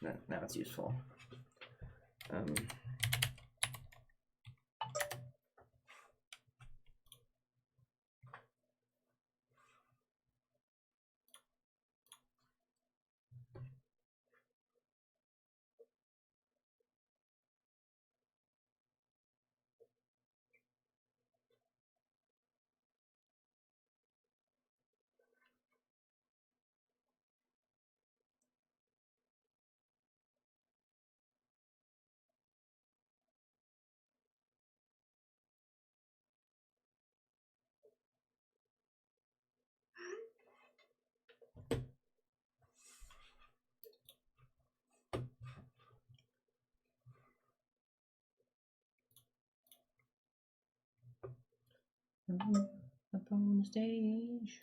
now it's useful. Up on the stage.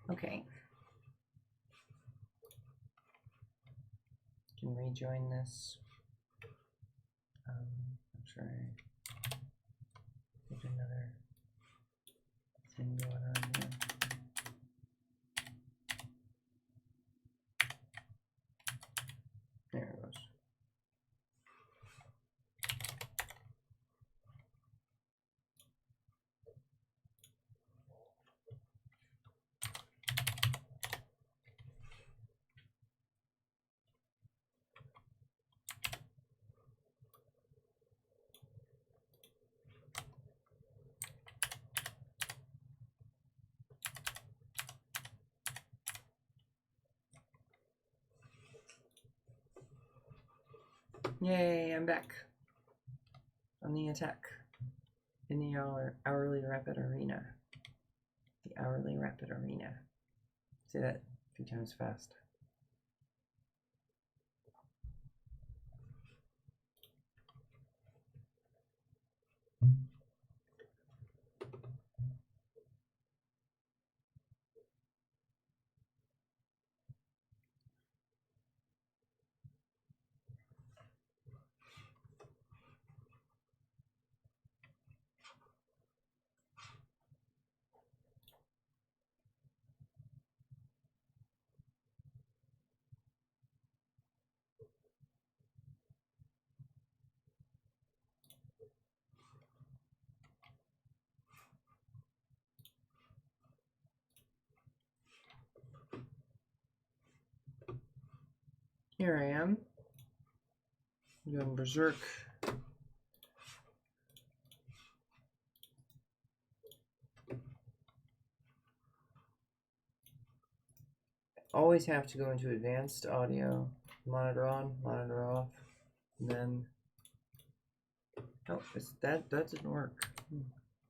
Okay. Can rejoin this. I'm sure I get another thing going on here. There it goes. Yay, I'm back on the attack in the hourly rapid arena. The hourly rapid arena. Say that a few times fast. Here I am, going berserk always have to go into advanced audio, monitor on, monitor off, and then that didn't work.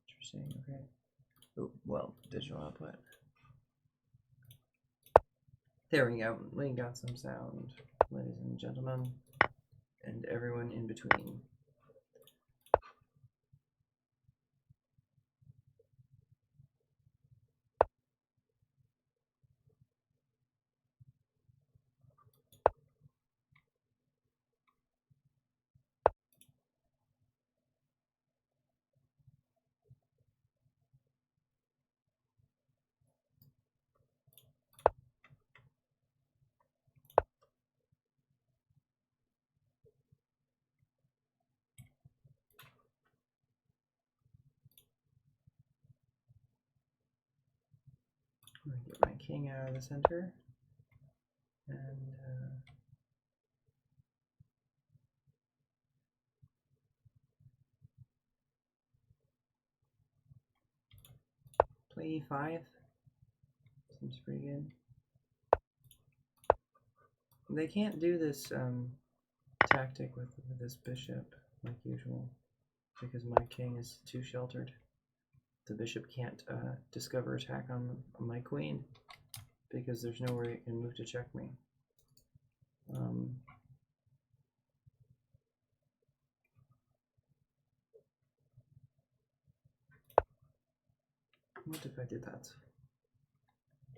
Interesting. Okay. Oh, well, digital output. There we go. We got some sound, ladies and gentlemen, and everyone in between. I'm gonna get my king out of the center, and play e5. Seems pretty good. They can't do this tactic with this bishop like usual because my king is too sheltered. The bishop can't discover attack on my queen because there's nowhere it can move to check me. What if I did that?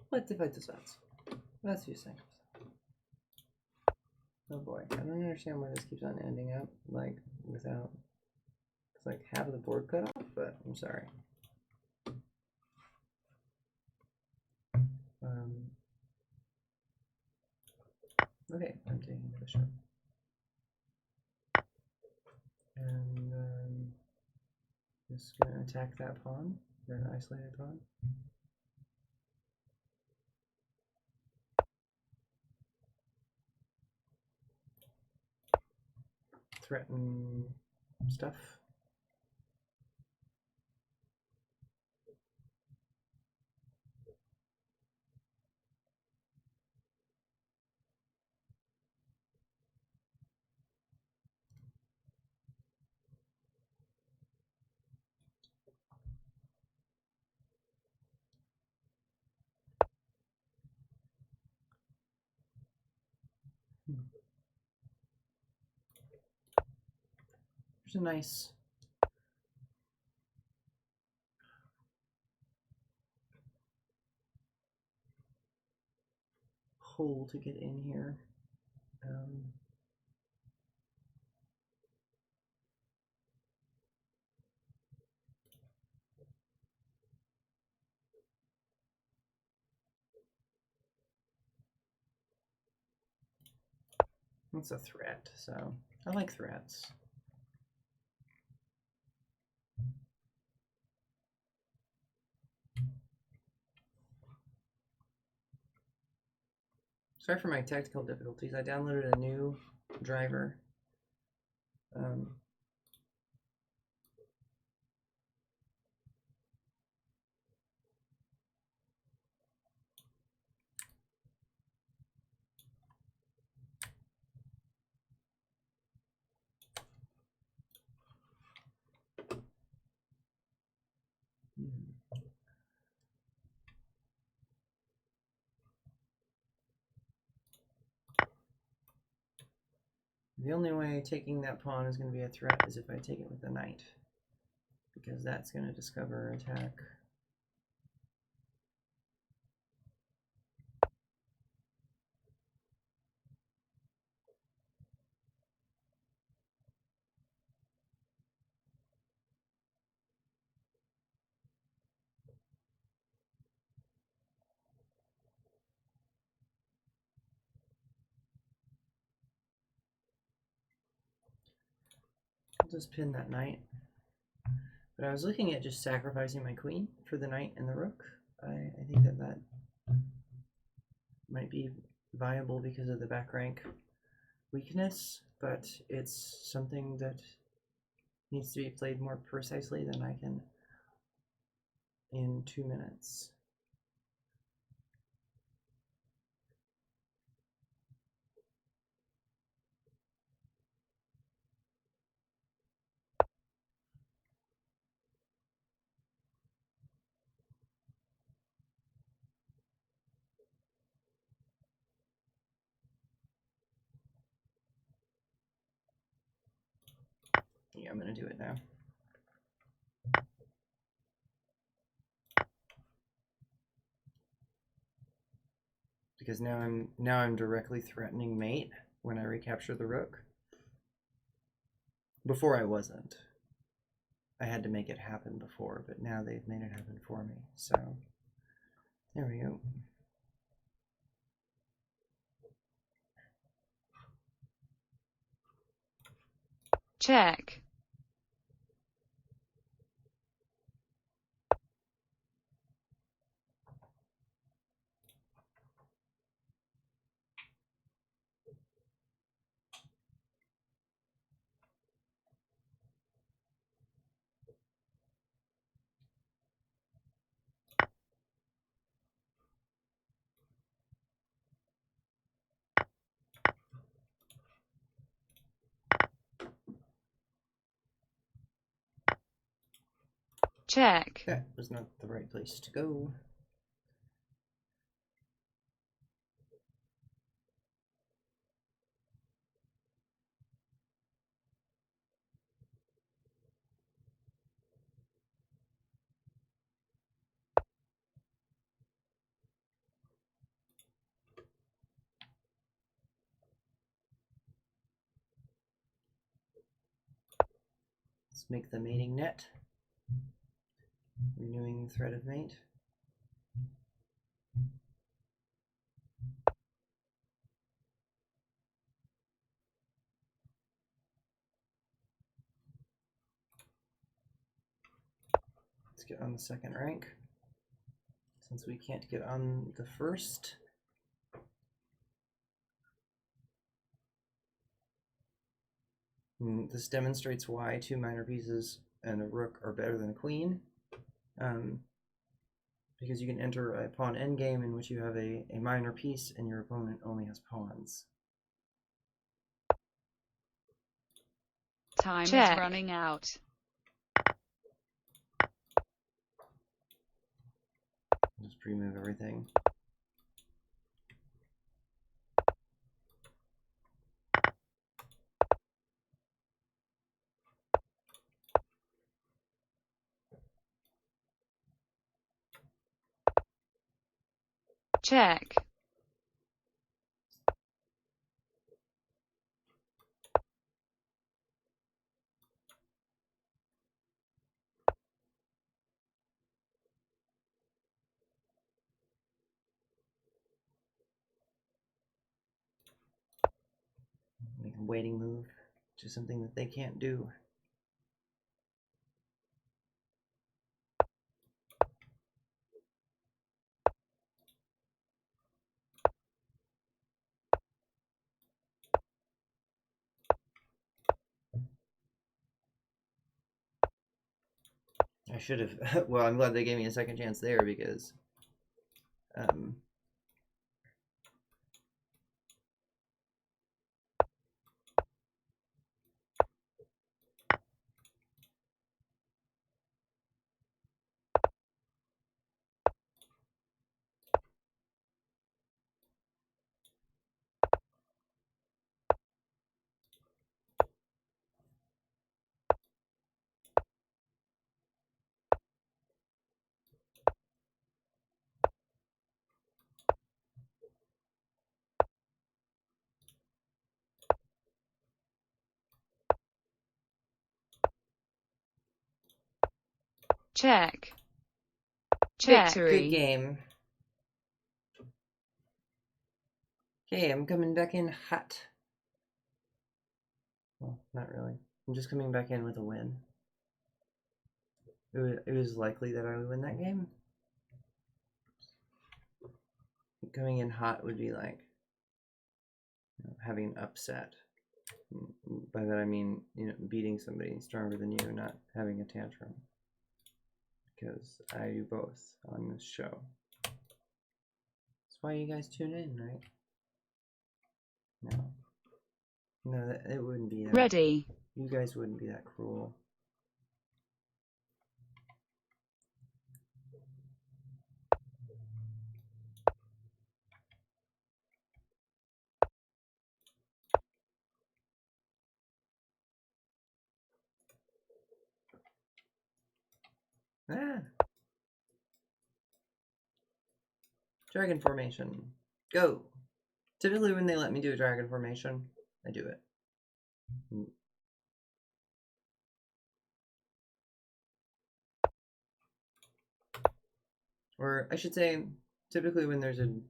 What if I did that? That's you saying. Oh boy, I don't understand why this keeps on ending up like without. It's like half of the board cut off, but I'm sorry. Okay, I'm taking the bishop. And just gonna attack that pawn, that isolated pawn. Threaten stuff. There's a nice hole to get in here. It's a threat, so I like threats. Sorry for my technical difficulties. I downloaded a new driver. The only way taking that pawn is going to be a threat is if I take it with the knight, because that's going to discover attack. I'll just pin that knight. But I was looking at just sacrificing my queen for the knight and the rook. I think that might be viable because of the back rank weakness, but it's something that needs to be played more precisely than I can in 2 minutes. Yeah, I'm gonna do it now. Because now I'm directly threatening mate when I recapture the rook. Before I wasn't. I had to make it happen before, but now they've made it happen for me. So there we go. Check. Check. That was not the right place to go. Let's make the mating net. Renewing the threat of mate. Let's get on the second rank. Since we can't get on the first. This demonstrates why 2 minor pieces and a rook are better than a queen. Because you can enter a pawn endgame in which you have a minor piece and your opponent only has pawns. Time is running out. Just pre-move everything. Check. Make a waiting move, which is something that they can't do. I should have, well, I'm glad they gave me a second chance there because Check. Victory. Victory. Good game. Okay, I'm coming back in hot. Well, not really. I'm just coming back in with a win. It was likely that I would win that game. Coming in hot would be like having an upset. By that I mean, beating somebody stronger than you, not having a tantrum. Because I do both on this show. That's why you guys tune in, right? No, it wouldn't be that. Ready. You guys wouldn't be that cruel. Ah. Dragon formation. Go. Typically when they let me do a dragon formation, I do it. Or I should say, typically when there's an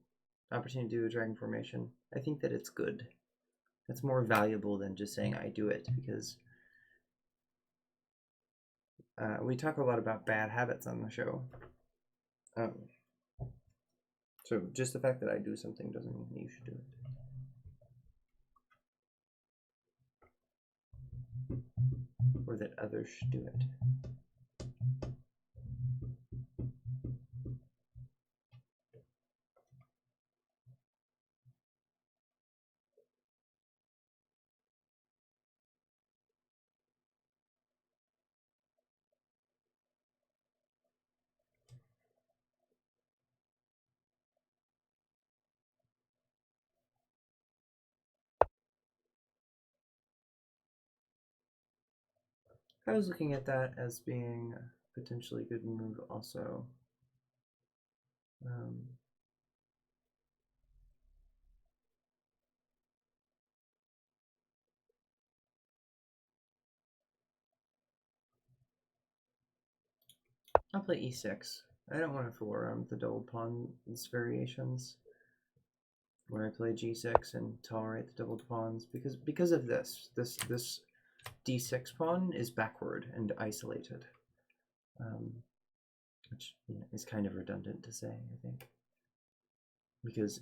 opportunity to do a dragon formation, I think that it's good. That's more valuable than just saying I do it, because we talk a lot about bad habits on the show. So just the fact that I do something doesn't mean you should do it. Or that others should do it. I was looking at that as being a potentially good move also. I'll play e6. I don't want to fool around with the double pawns variations where I play g6 and tolerate the doubled pawns, because of this d6 pawn is backward and isolated, which is kind of redundant to say, I think, because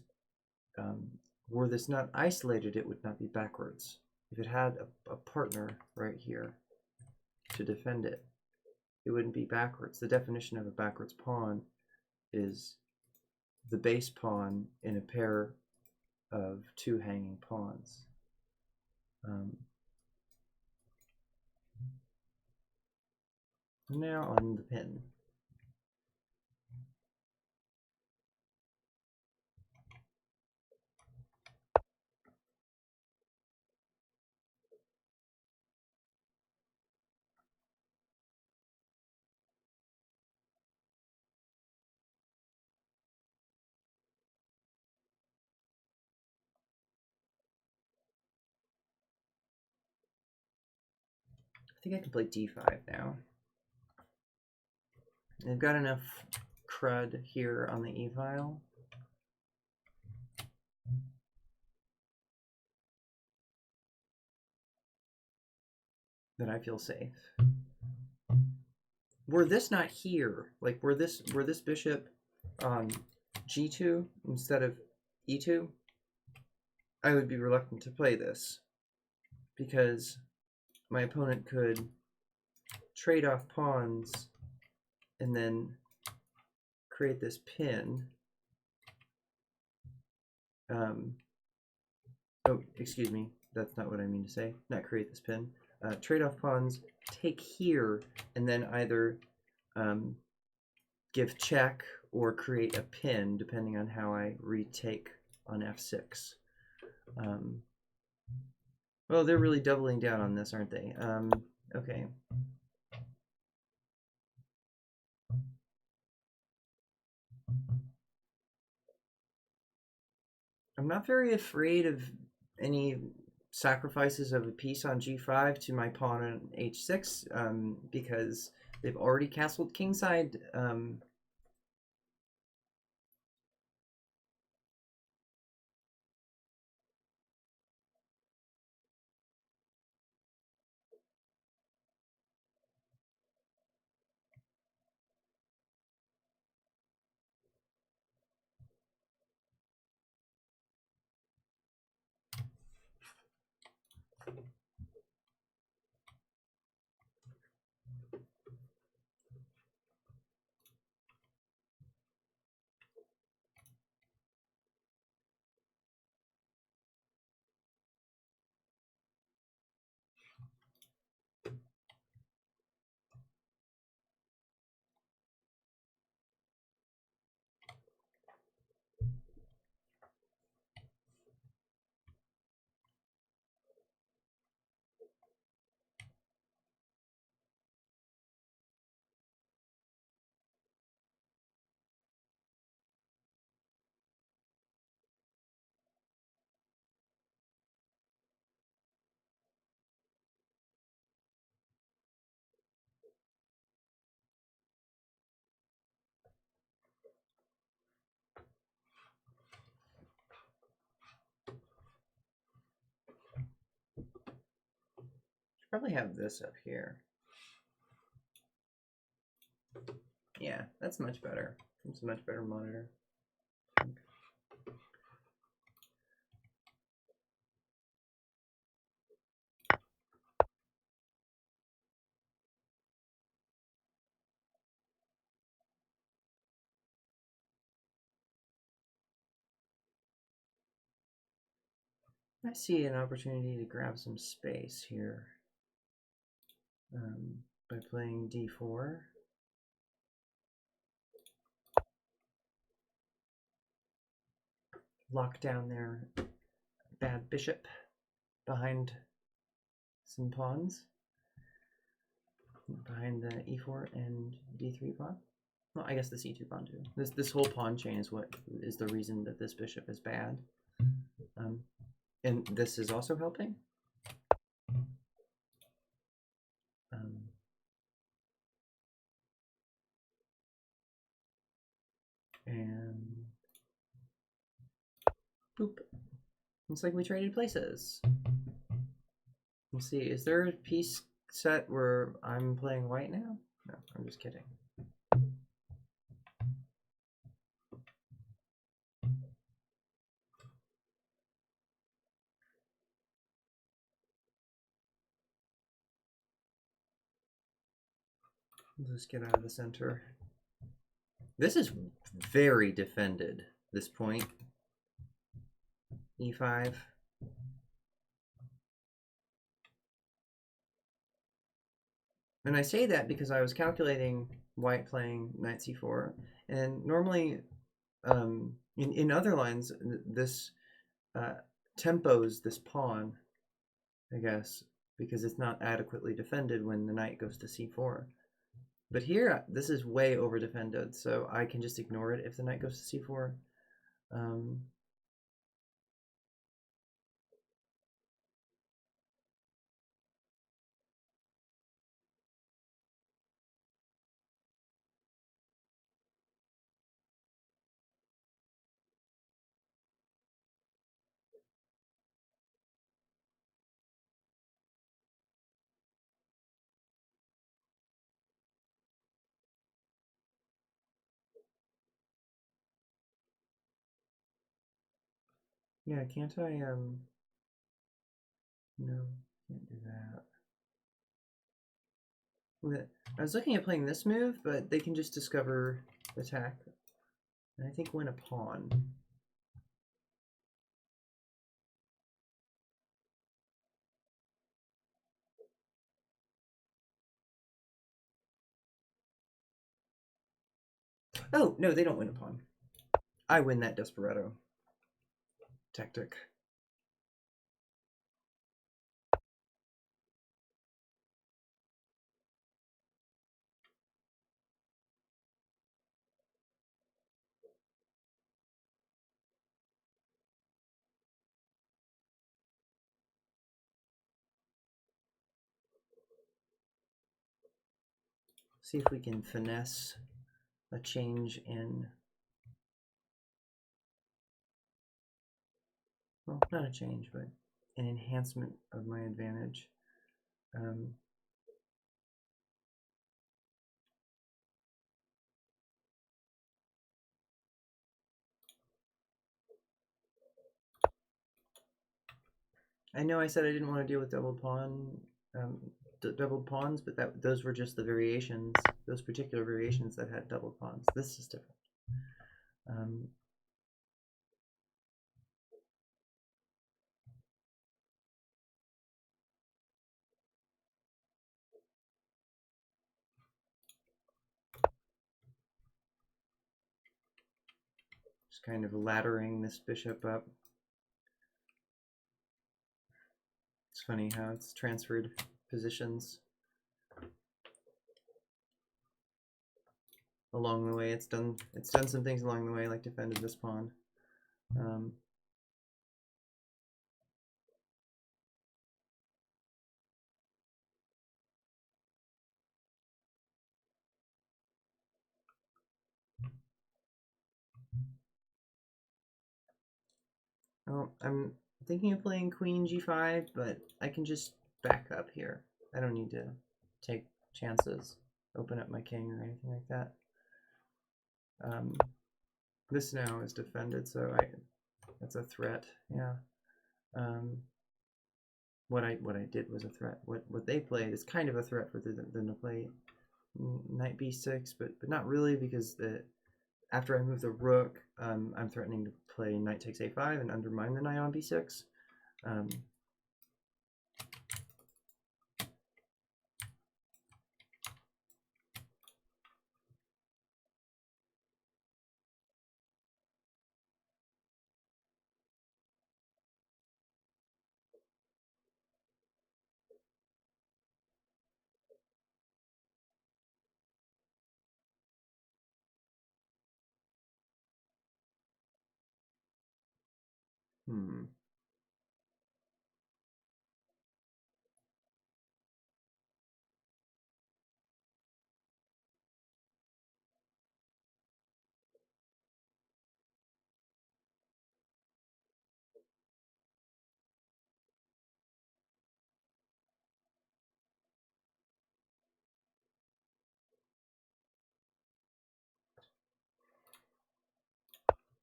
were this not isolated, it would not be backwards. If it had a partner right here to defend it, it wouldn't be backwards. The definition of a backwards pawn is the base pawn in a pair of two hanging pawns. Now on the pin. I think I can play d5 now. I've got enough crud here on the e-file that I feel safe. Were this not here, like were this bishop on g2 instead of e2, I would be reluctant to play this, because my opponent could trade off pawns and then create this pin. Oh, excuse me, that's not what I mean to say. Not create this pin. Trade off pawns, take here, and then either give check or create a pin, depending on how I retake on f6. Well, they're really doubling down on this, aren't they? Okay. I'm not very afraid of any sacrifices of a piece on g5 to my pawn on h6, because they've already castled kingside. probably have this up here. Yeah, that's much better. It's a much better monitor. I see an opportunity to grab some space here by playing d4. Lock down their bad bishop behind some pawns, behind the e4 and d3 pawn. Well, I guess the c2 pawn too. This whole pawn chain is what is the reason that this bishop is bad. And this is also helping. And boop. Looks like we traded places. Let's see, is there a piece set where I'm playing white now? No, I'm just kidding. Let's get out of the center. This is very defended, this point. E5. And I say that because I was calculating white playing knight c4, and normally in other lines, this tempos this pawn, I guess, because it's not adequately defended when the knight goes to c4. But here, this is way over defended, so I can just ignore it if the knight goes to c4. Yeah, can't I, no, can't do that. I was looking at playing this move, but they can just discover attack, and I think win a pawn. Oh, no, they don't win a pawn. I win that desperado tactic. See if we can finesse a change in, well, not a change, but an enhancement of my advantage. I know I said I didn't want to deal with double pawn, double pawns, but those were just the variations, those particular variations that had double pawns. This is different. Just kind of laddering this bishop up. It's funny how it's transferred positions along the way. It's done some things along the way, like defended this pawn. Oh, I'm thinking of playing queen g5, but I can just back up here. I don't need to take chances, open up my king or anything like that. This now is defended, so that's a threat. Yeah. What I did was a threat. What they played is kind of a threat for them to play knight b6, but not really, because after I move the rook, I'm threatening to play knight takes a5 and undermine the knight on b6.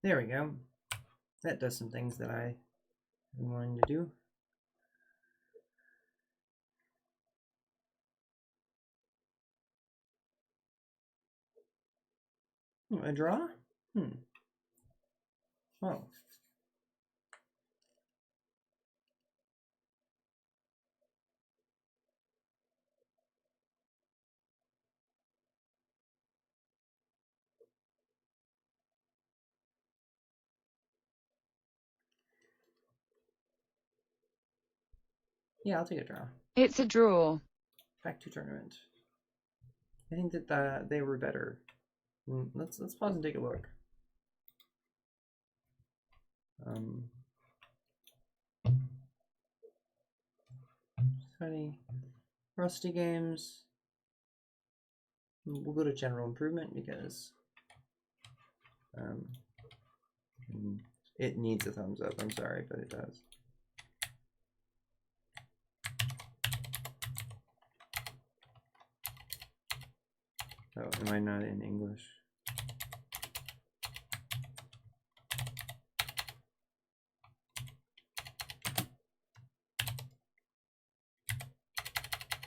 There we go. That does some things that I am wanting to do. A draw? Oh. Yeah, I'll take a draw. It's a draw. Back to tournament. I think that they were better. Let's pause and take a look. Funny. Rusty games. We'll go to general improvement because it needs a thumbs up. I'm sorry, but it does. Oh, am I not in English?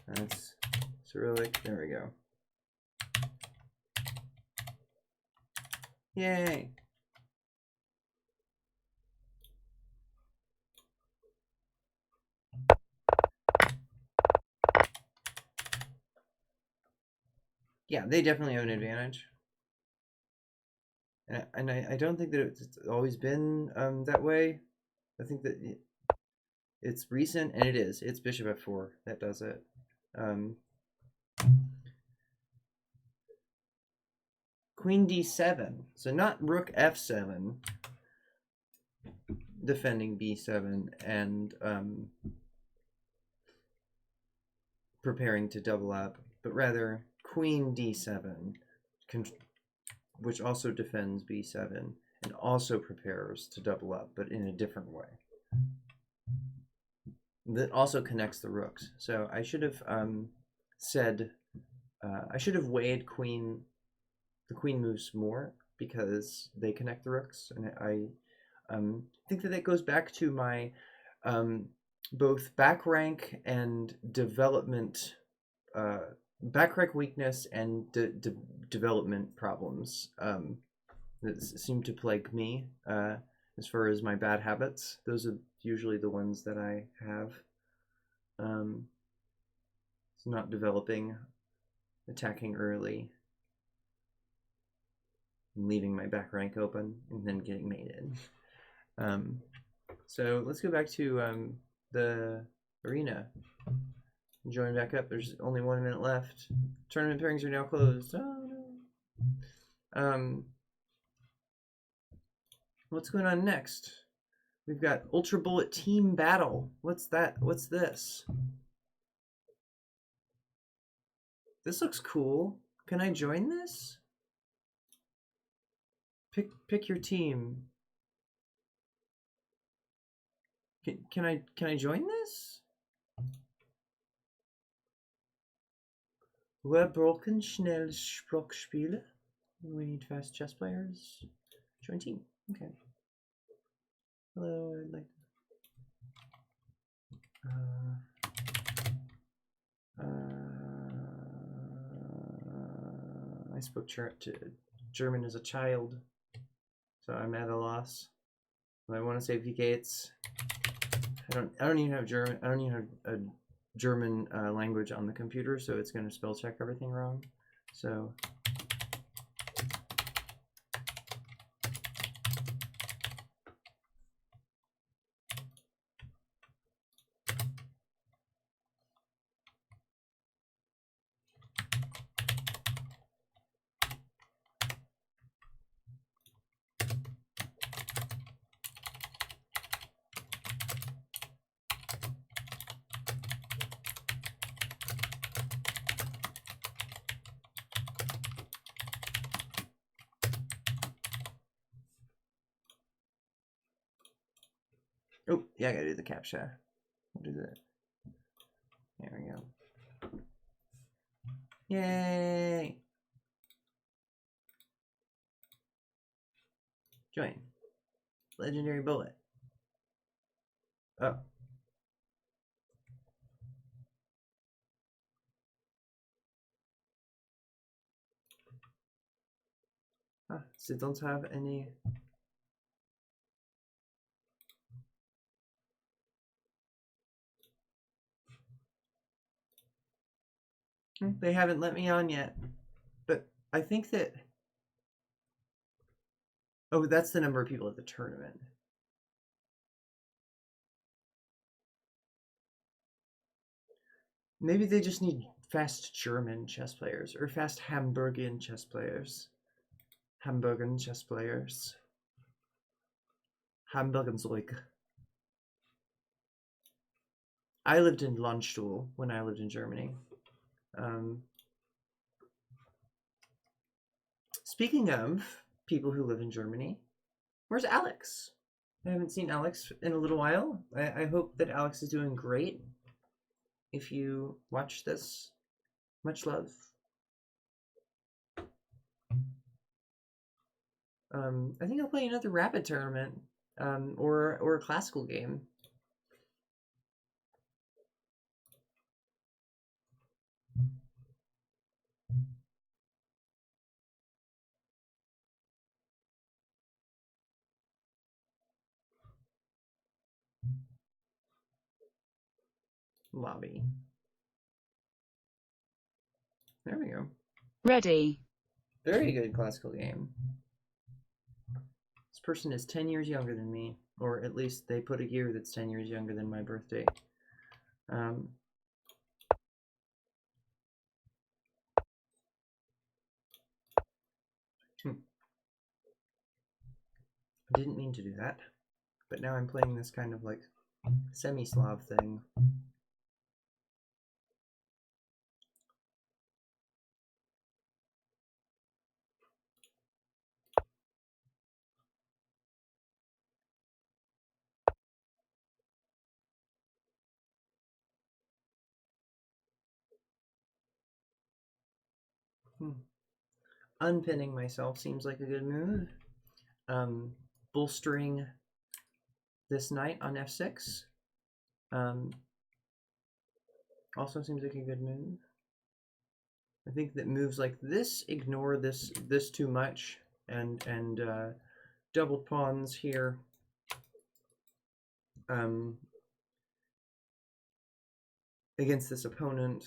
That's Cyrillic. There we go. Yay! Yeah, they definitely have an advantage. And I don't think that it's always been that way. I think that it's recent, and it is. It's bishop f4 that does it. Queen d7. So not rook f7, defending b7, and preparing to double up, but rather queen d7, which also defends b7 and also prepares to double up, but in a different way. That also connects the rooks. So I should have said, I should have weighed the queen moves more because they connect the rooks, and I think that goes back to my both back rank and development, back rank weakness and development problems that seem to plague me as far as my bad habits. Those are usually the ones that I have. It's not developing, attacking early, leaving my back rank open, and then getting mated. So let's go back to the arena. Join back up. There's only 1 minute left. Tournament pairings are now closed. Oh no. What's going on next? We've got Ultra Bullet Team Battle. What's that? What's this? This looks cool. Can I join this? Pick your team. Can I join this? Wir brauchen schnell Sprachspiele. We need fast chess players. Join team. Okay. Hello, I'd like. I spoke German as a child, so I'm at a loss. I want to say Gates. I don't even have German. I don't even have a German language on the computer, so it's going to spell check everything wrong. So. Oh, yeah, I gotta do the CAPTCHA. What is it? There we go. Yay! Join. Legendary bullet. Oh. Ah, so don't have any. They haven't let me on yet. But I think that. Oh, that's the number of people at the tournament. Maybe they just need fast German chess players or fast Hamburgian chess players. Hamburgen chess players. Hamburgenzeug. I lived in Landstuhl when I lived in Germany. Speaking of people who live in Germany, where's Alex? I haven't seen Alex in a little while. I hope that Alex is doing great. If you watch this, much love. I think I'll play another rapid tournament, or a classical game. Lobby. There we go. Ready. Very good classical game. This person is 10 years younger than me, or at least they put a year that's 10 years younger than my birthday. I didn't mean to do that, but now I'm playing this kind of like semi-Slav thing. Unpinning myself seems like a good move. Bolstering this knight on f6 also seems like a good move. I think that moves like this ignore this too much, and double pawns here against this opponent.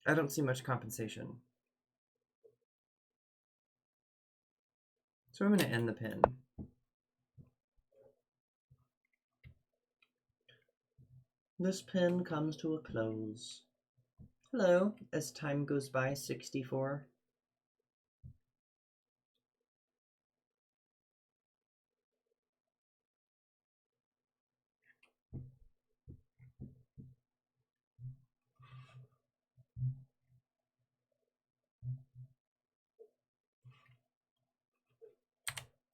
I don't see much compensation. So I'm going to end the pin. This pin comes to a close. Hello, as time goes by, 64.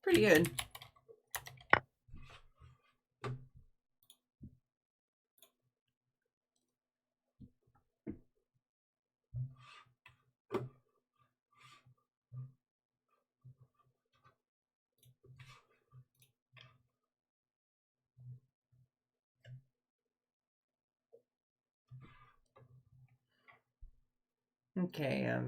Pretty good. Okay, I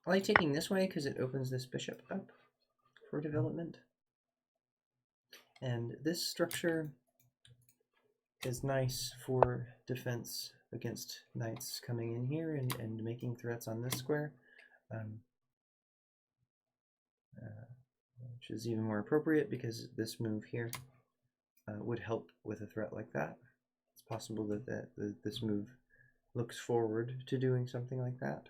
like taking this way because it opens this bishop up for development. And this structure is nice for defense against knights coming in here and making threats on this square, which is even more appropriate because this move here would help with a threat like that. It's possible that this move looks forward to doing something like that.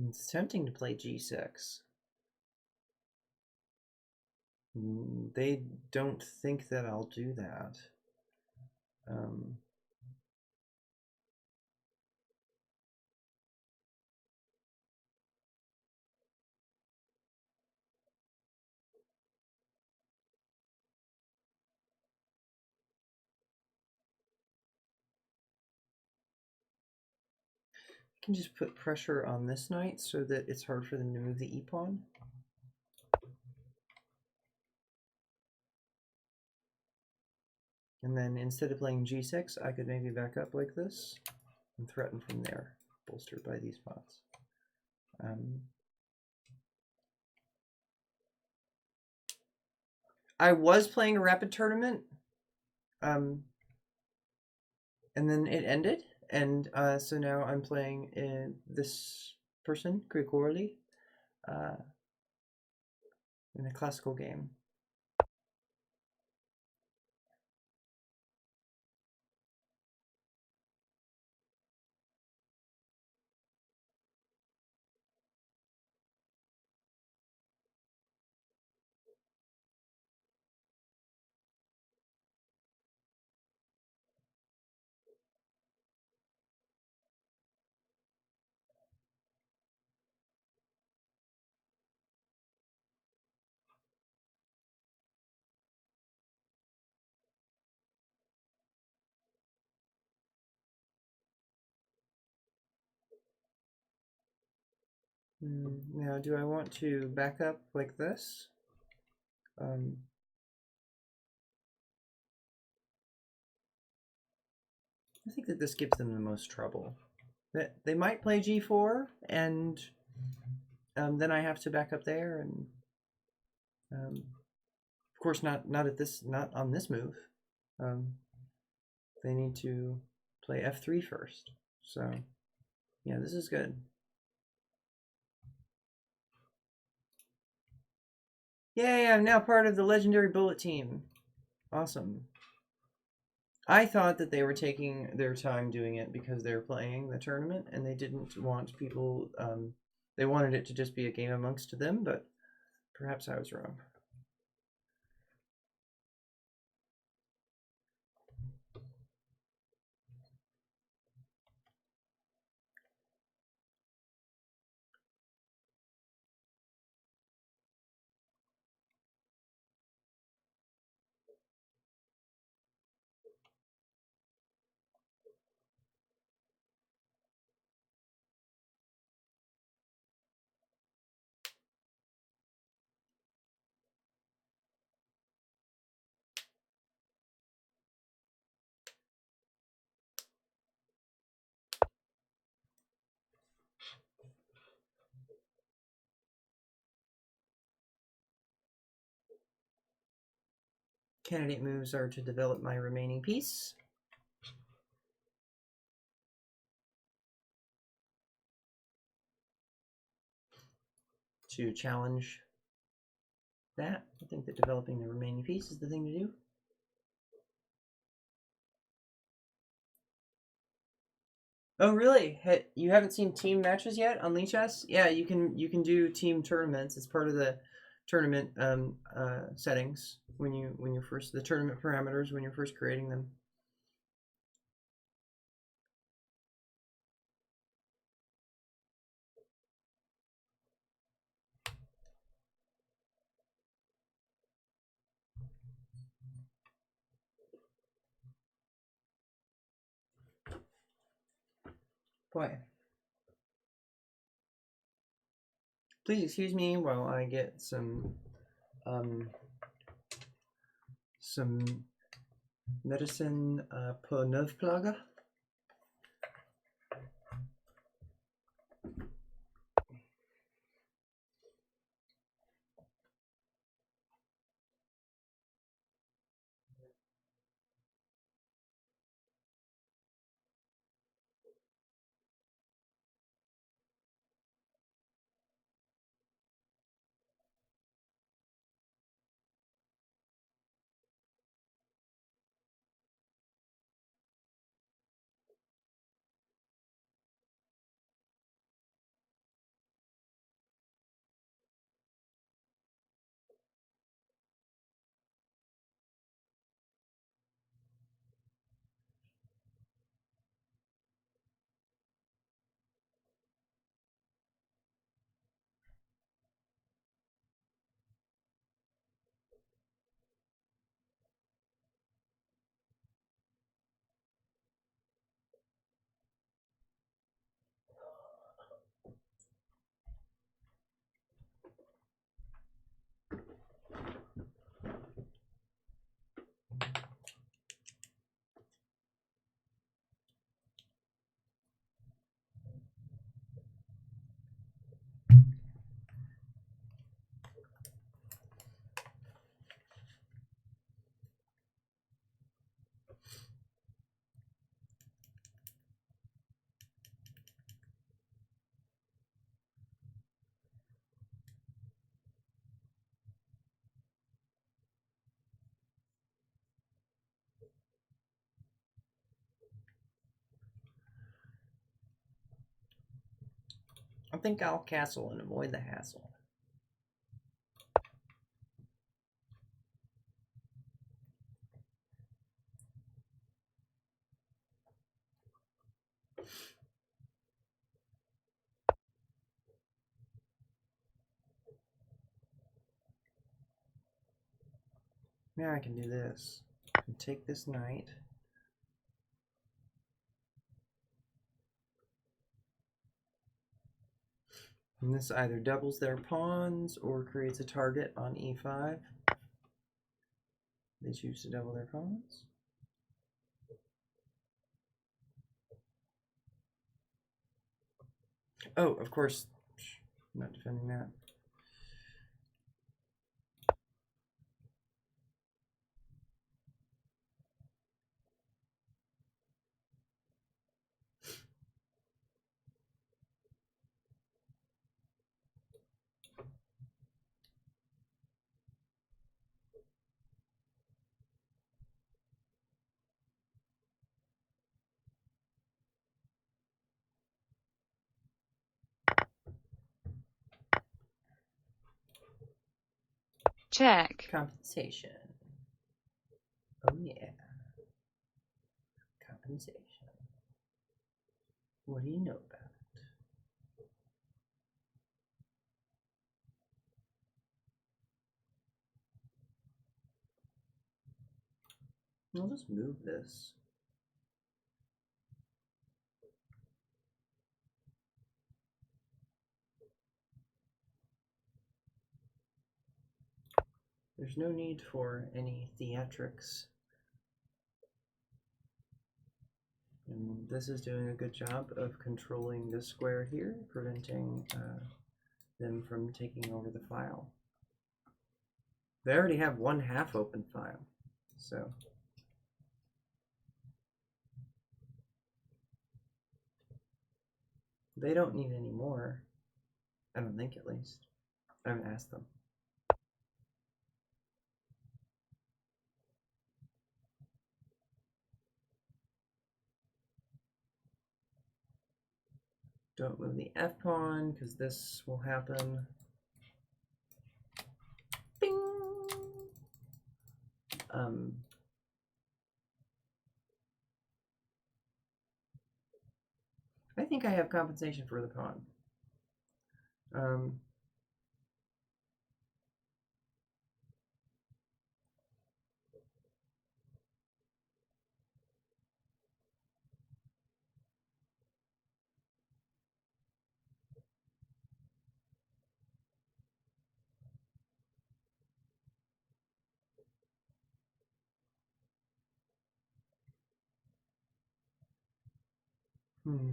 It's tempting to play g6. They don't think that I'll do that. I can just put pressure on this knight so that it's hard for them to move the e-pawn. And then instead of playing g6, I could maybe back up like this and threaten from there, bolstered by these pawns. I was playing a rapid tournament, and then it ended, and so now I'm playing this person, Grigorli, in a classical game. Now, do I want to back up like this? I think that this gives them the most trouble. That they might play g4, and then I have to back up there, and of course not on this move. They need to play f3 first. So yeah, this is good. Yay, I'm now part of the legendary bullet team. Awesome. I thought that they were taking their time doing it because they're playing the tournament and they didn't want people, they wanted it to just be a game amongst them, but perhaps I was wrong. Candidate moves are to develop my remaining piece. To challenge that. I think that developing the remaining piece is the thing to do. Oh really? You haven't seen team matches yet on Lichess? Yeah, you can do team tournaments. It's part of the tournament settings when you're first, the tournament parameters when you're first creating them. Boy. Please excuse me while I get some medicine pour neuf plaga. I think I'll castle and avoid the hassle. Now I can do this. And take this knight. And this either doubles their pawns or creates a target on e5. They choose to double their pawns. Oh, of course, I'm not defending that. Check. Compensation. Oh yeah. Compensation. What do you know about it? I'll just move this. There's no need for any theatrics. And this is doing a good job of controlling this square here, preventing them from taking over the file. They already have one half open file, so they don't need any more. I don't think, at least. I haven't asked them. Don't move the F pawn, because this will happen. Bing! I think I have compensation for the pawn. Hmm.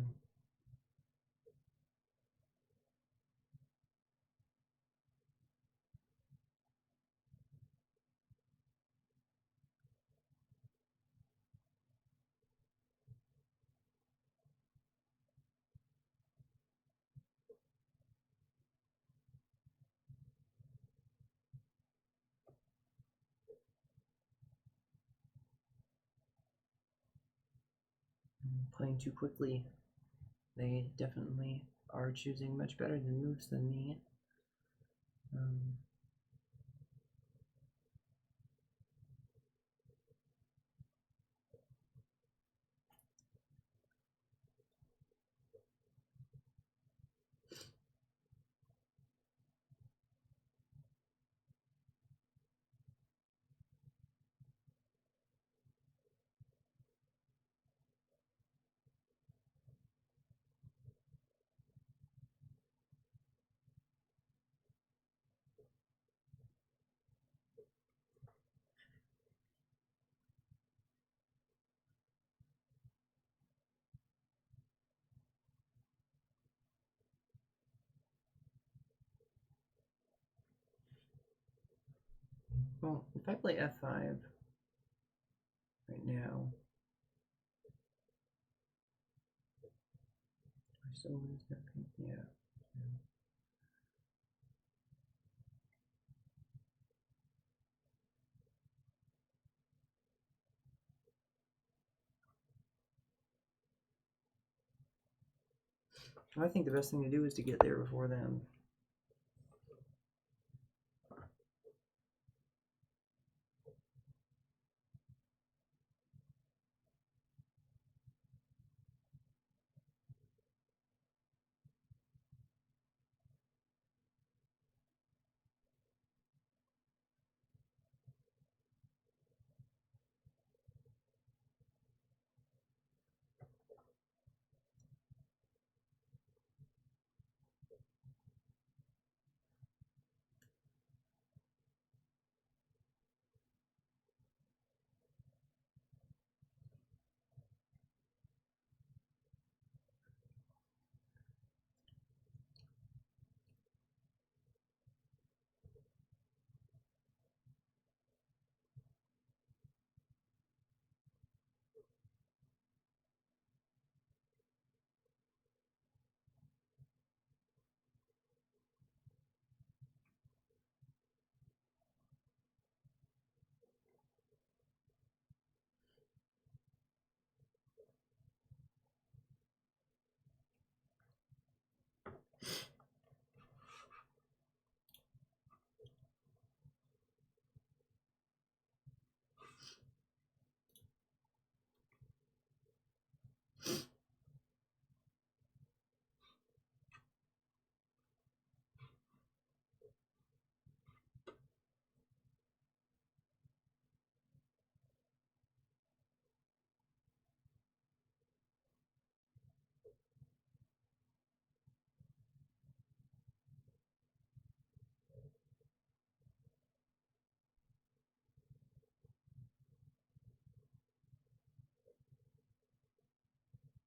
Playing too quickly. They definitely are choosing much better than moves than me. Well, if I play f5 right now, I still lose that piece. Yeah. I think the best thing to do is to get there before them.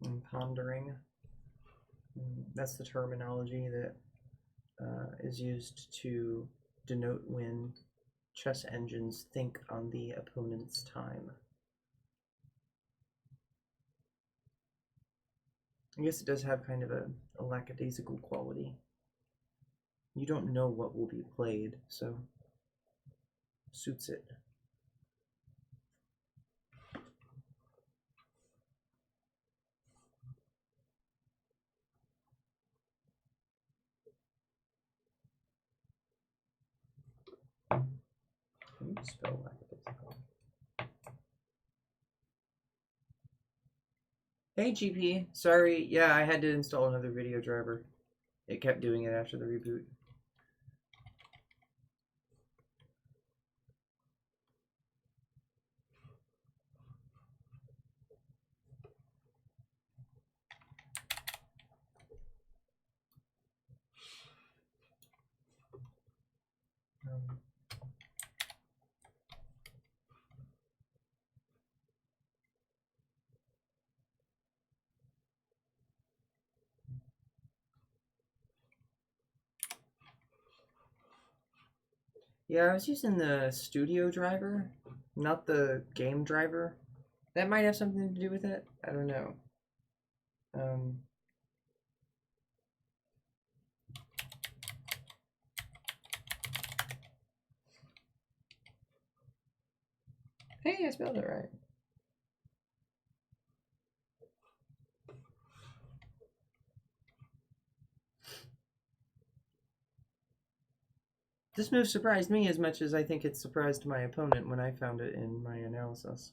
And pondering. That's the terminology that is used to denote when chess engines think on the opponent's time. I guess it does have kind of a lackadaisical quality. You don't know what will be played, so suits it. Can you spell lackadaisical? Hey GP, sorry, yeah, I had to install another video driver. It kept doing it after the reboot. Yeah, I was using the studio driver, not the game driver. That might have something to do with it. I don't know. Hey, I spelled it right. This move surprised me as much as I think it surprised my opponent when I found it in my analysis.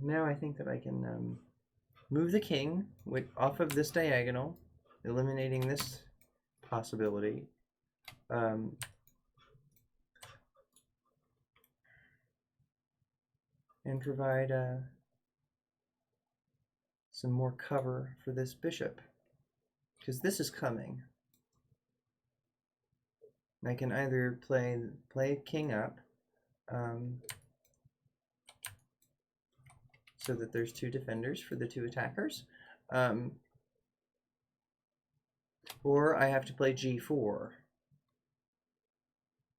Now I think that I can move the king off of this diagonal, eliminating this possibility. And provide some more cover for this bishop, because this is coming. I can either play king up, so that there's two defenders for the two attackers, or I have to play g4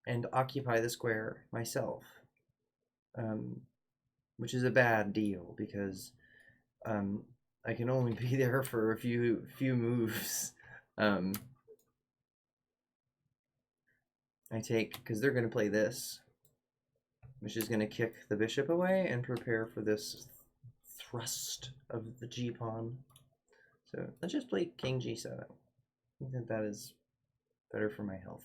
and occupy the square myself, which is a bad deal because I can only be there for a few moves. I take, because they're going to play this, which is going to kick the bishop away and prepare for this thrust of the g-pawn. So let's just play king g7. I think that that is better for my health.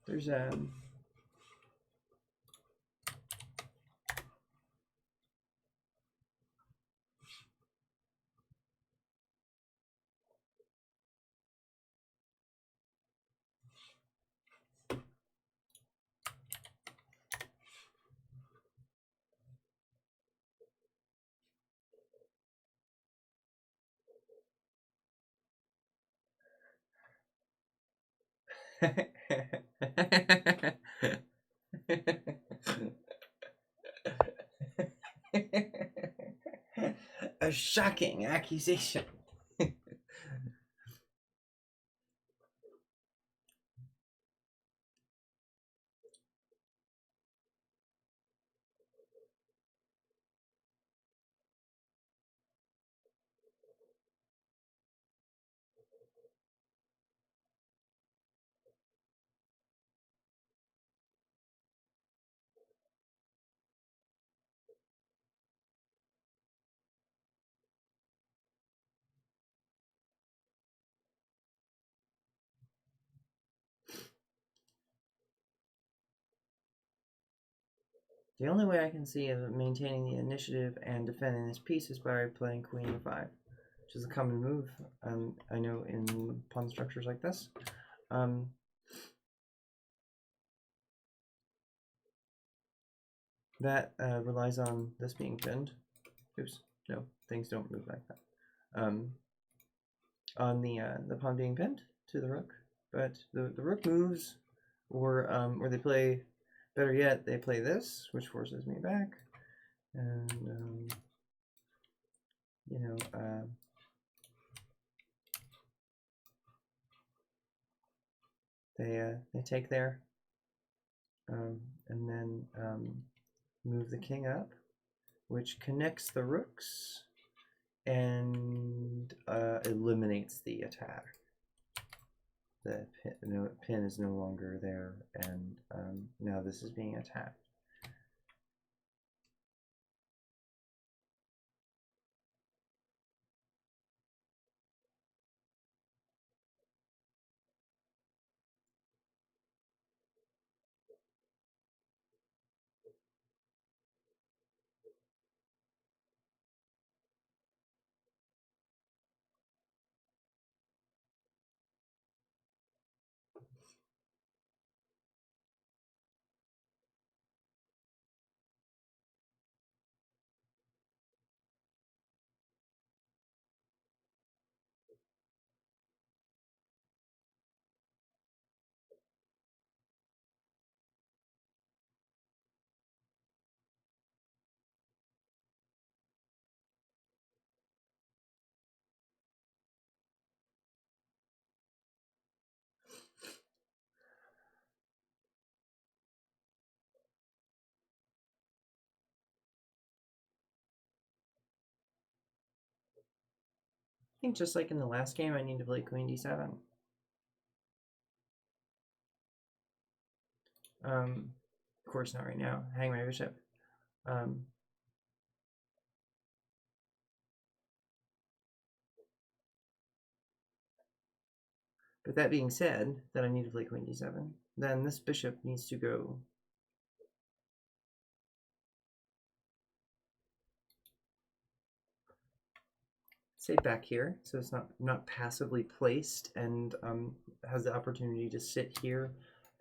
There's a shocking accusation. The only way I can see of maintaining the initiative and defending this piece is by playing queen e5, which is a common move, I know, in pawn structures like this. That relies on this being pinned. Oops, no, things don't move like that. On the pawn being pinned to the rook, but the rook moves, or they play, better yet, they play this, which forces me back, and you know, they take there, and then move the king up, which connects the rooks and eliminates the attack. The pin is no longer there, and now this is being attacked. think just like in the last game, I need to play queen d7. Of course not right now. Hang my bishop. But that being said, that I need to play queen d7, then this bishop needs to go say back here, so it's not passively placed, and has the opportunity to sit here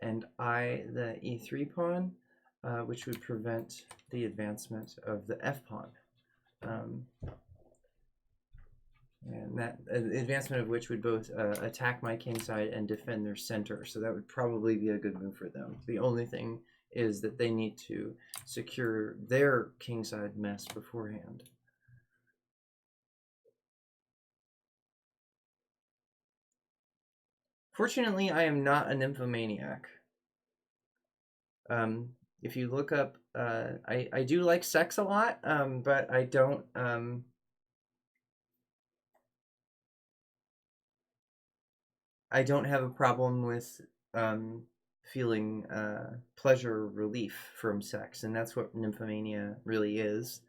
and eye the e3 pawn, which would prevent the advancement of the f pawn. And that advancement of which would both attack my kingside and defend their center. So that would probably be a good move for them. The only thing is that they need to secure their kingside mess beforehand. Fortunately, I am not a nymphomaniac. If you look up, I do like sex a lot, but I don't... I don't have a problem with feeling pleasure relief from sex, and that's what nymphomania really is.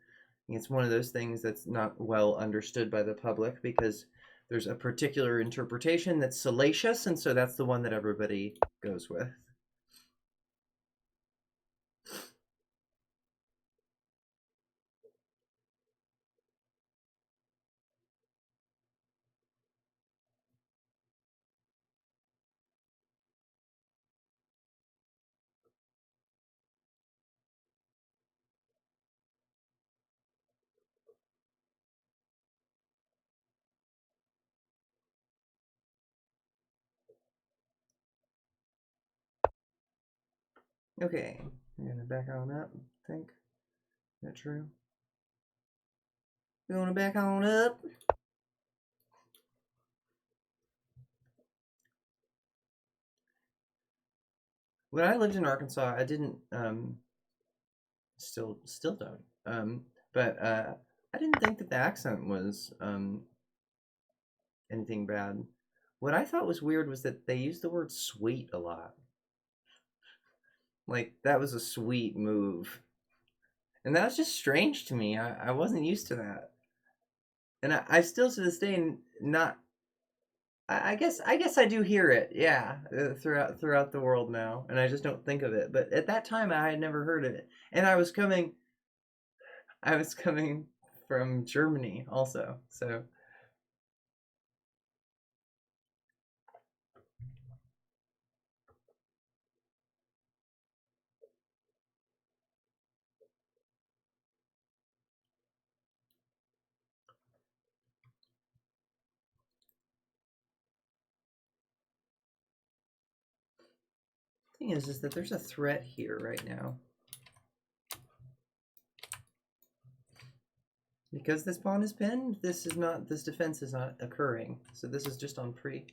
It's one of those things that's not well understood by the public because there's a particular interpretation that's salacious, and so that's the one that everybody goes with. Okay, I'm gonna back on up, I think. Is that true? Going to back on up. When I lived in Arkansas, I didn't, still don't, but I didn't think that the accent was anything bad. What I thought was weird was that they used the word sweet a lot. Like, that was a sweet move. And that was just strange to me. I wasn't used to that. And I still to this day not... I guess I do hear it, yeah, throughout the world now, and I just don't think of it. But at that time, I had never heard of it, and I was coming from Germany also, so. Thing is that there's a threat here right now. Because this pawn is pinned, this defense is not occurring. So this is just on pre.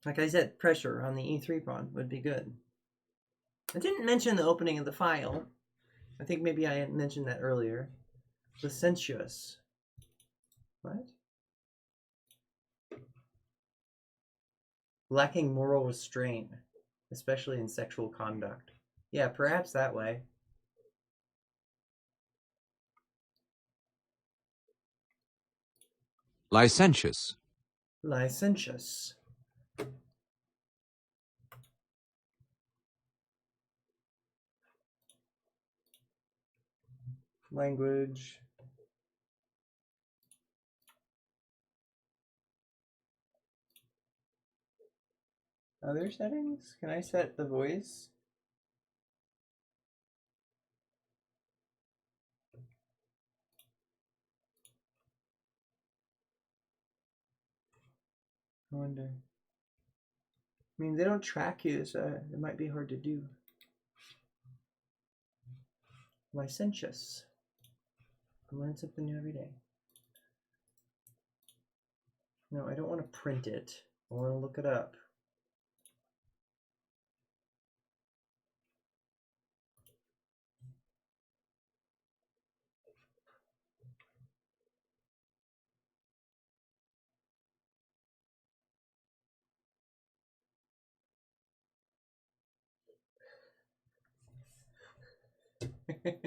Like I said, pressure on the e3 pawn would be good. I didn't mention the opening of the file. I think maybe I mentioned that earlier. Licentious. What? Lacking moral restraint, especially in sexual conduct. Yeah, perhaps that way. Licentious. Licentious. Language. Other settings? Can I set the voice? I wonder. I mean, they don't track you, so it might be hard to do. Licentious. I learn something new every day. No, I don't want to print it. I want to look it up. It's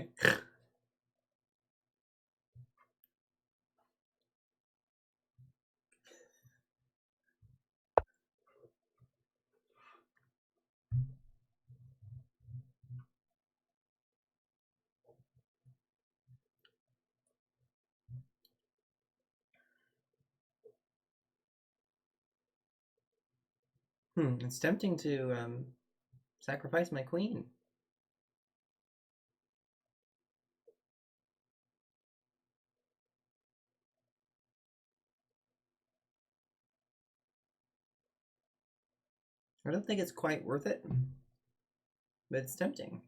tempting to sacrifice my queen. I don't think it's quite worth it, but it's tempting.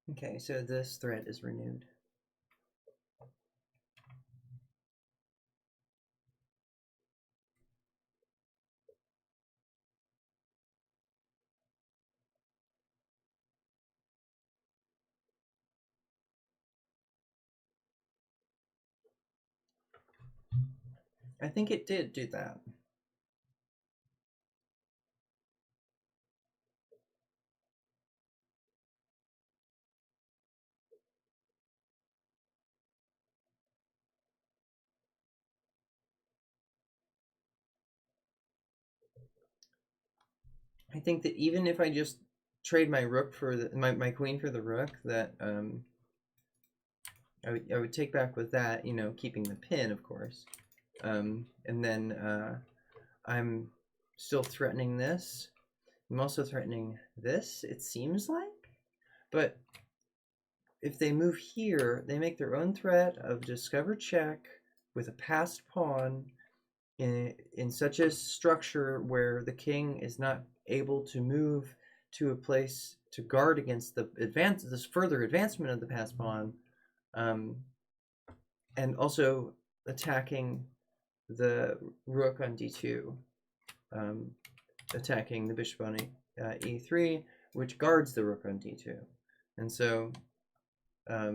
Okay, so this thread is renewed. I think it did do that. I think that even if I just trade my rook for my queen for the rook, that I would take back with that, you know, keeping the pin, of course. And then I'm still threatening this. I'm also threatening this, it seems like. But if they move here, they make their own threat of discover check with a passed pawn in such a structure where the king is not able to move to a place to guard against this further advancement of the passed pawn, and also attacking the rook on d2, attacking the bishop on e3, which guards the rook on d2. And so I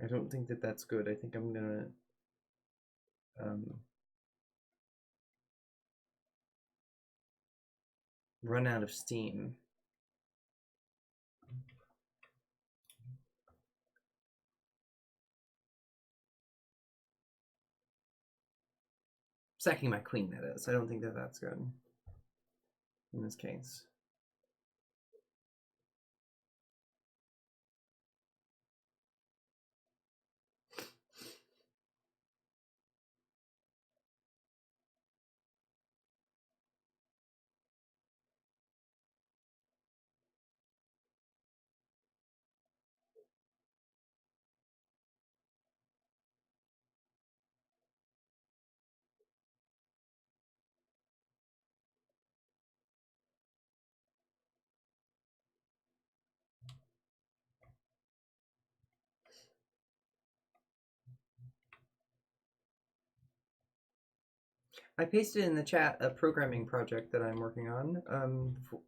don't think that that's good. I think I'm gonna run out of steam. Sacking my queen, that is. I don't think that that's good in this case. I pasted in the chat a programming project that I'm working on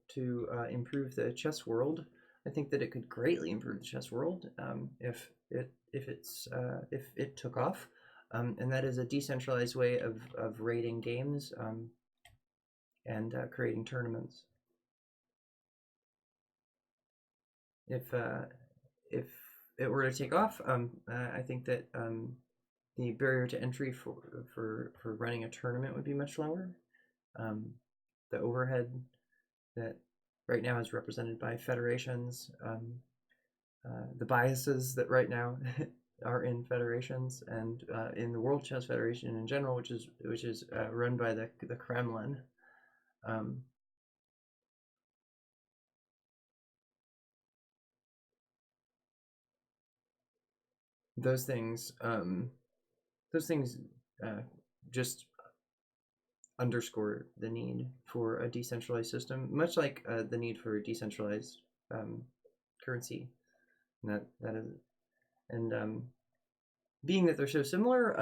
to improve the chess world. I think that it could greatly improve the chess world if it took off, and that is a decentralized way of rating games and creating tournaments. If it were to take off, I think that the barrier to entry for running a tournament would be much lower. The overhead that right now is represented by federations, the biases that right now are in federations and in the World Chess Federation in general, which is run by the Kremlin. Those things just underscore the need for a decentralized system, much like the need for a decentralized currency. And that is, and being that they're so similar,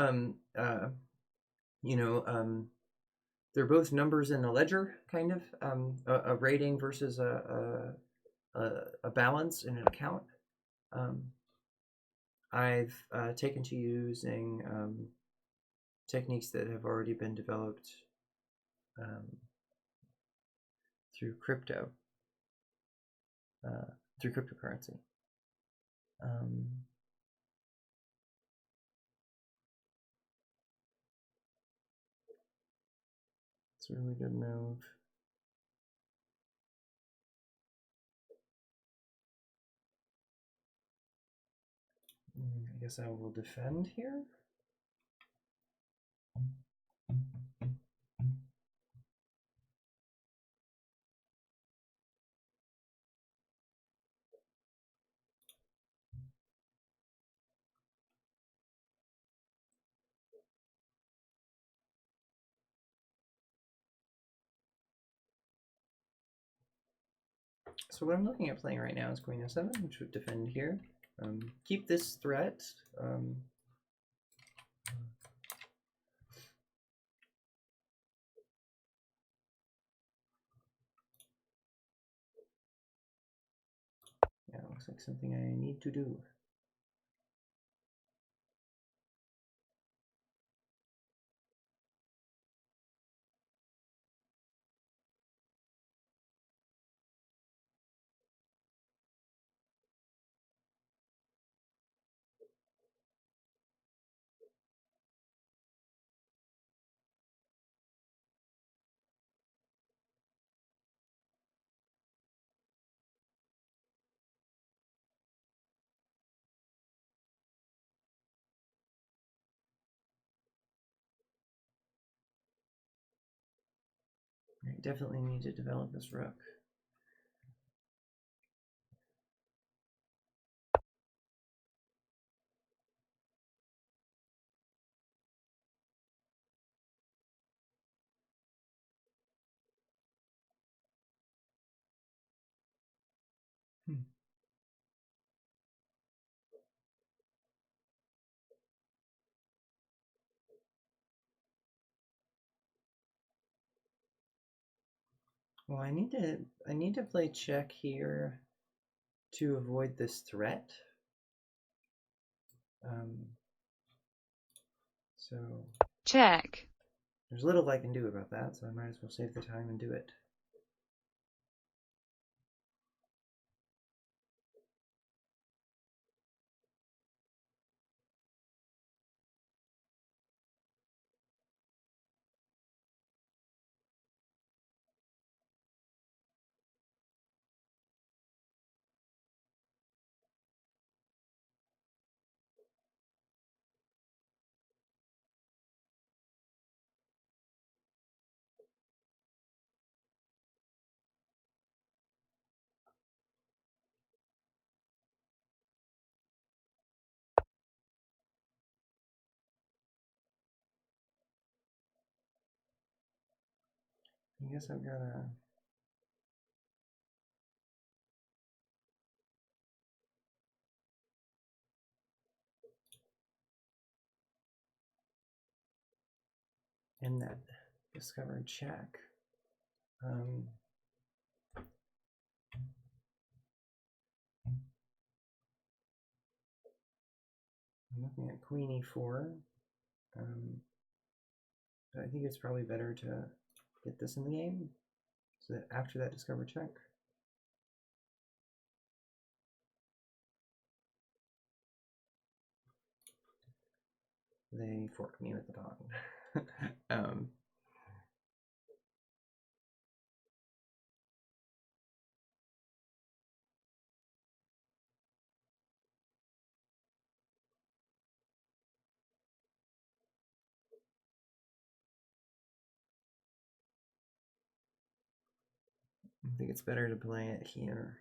you know, they're both numbers in a ledger, kind of a rating versus a balance in an account. I've taken to using techniques that have already been developed um, through through cryptocurrency. It's a really good move. I guess I will defend here. So what I'm looking at playing right now is Queen f7, which would defend here. Keep this threat. Yeah, looks like something I need to do. I definitely need to develop this rook. Well, I need to play check here to avoid this threat. So Check. there's little I can do about that, so I might as well save the time and do it. I guess I've got to end that discovered check. I'm looking at Queen e4. But I think it's probably better to get this in the game so that after that discover check. They fork me with the pawn. I think it's better to play it here.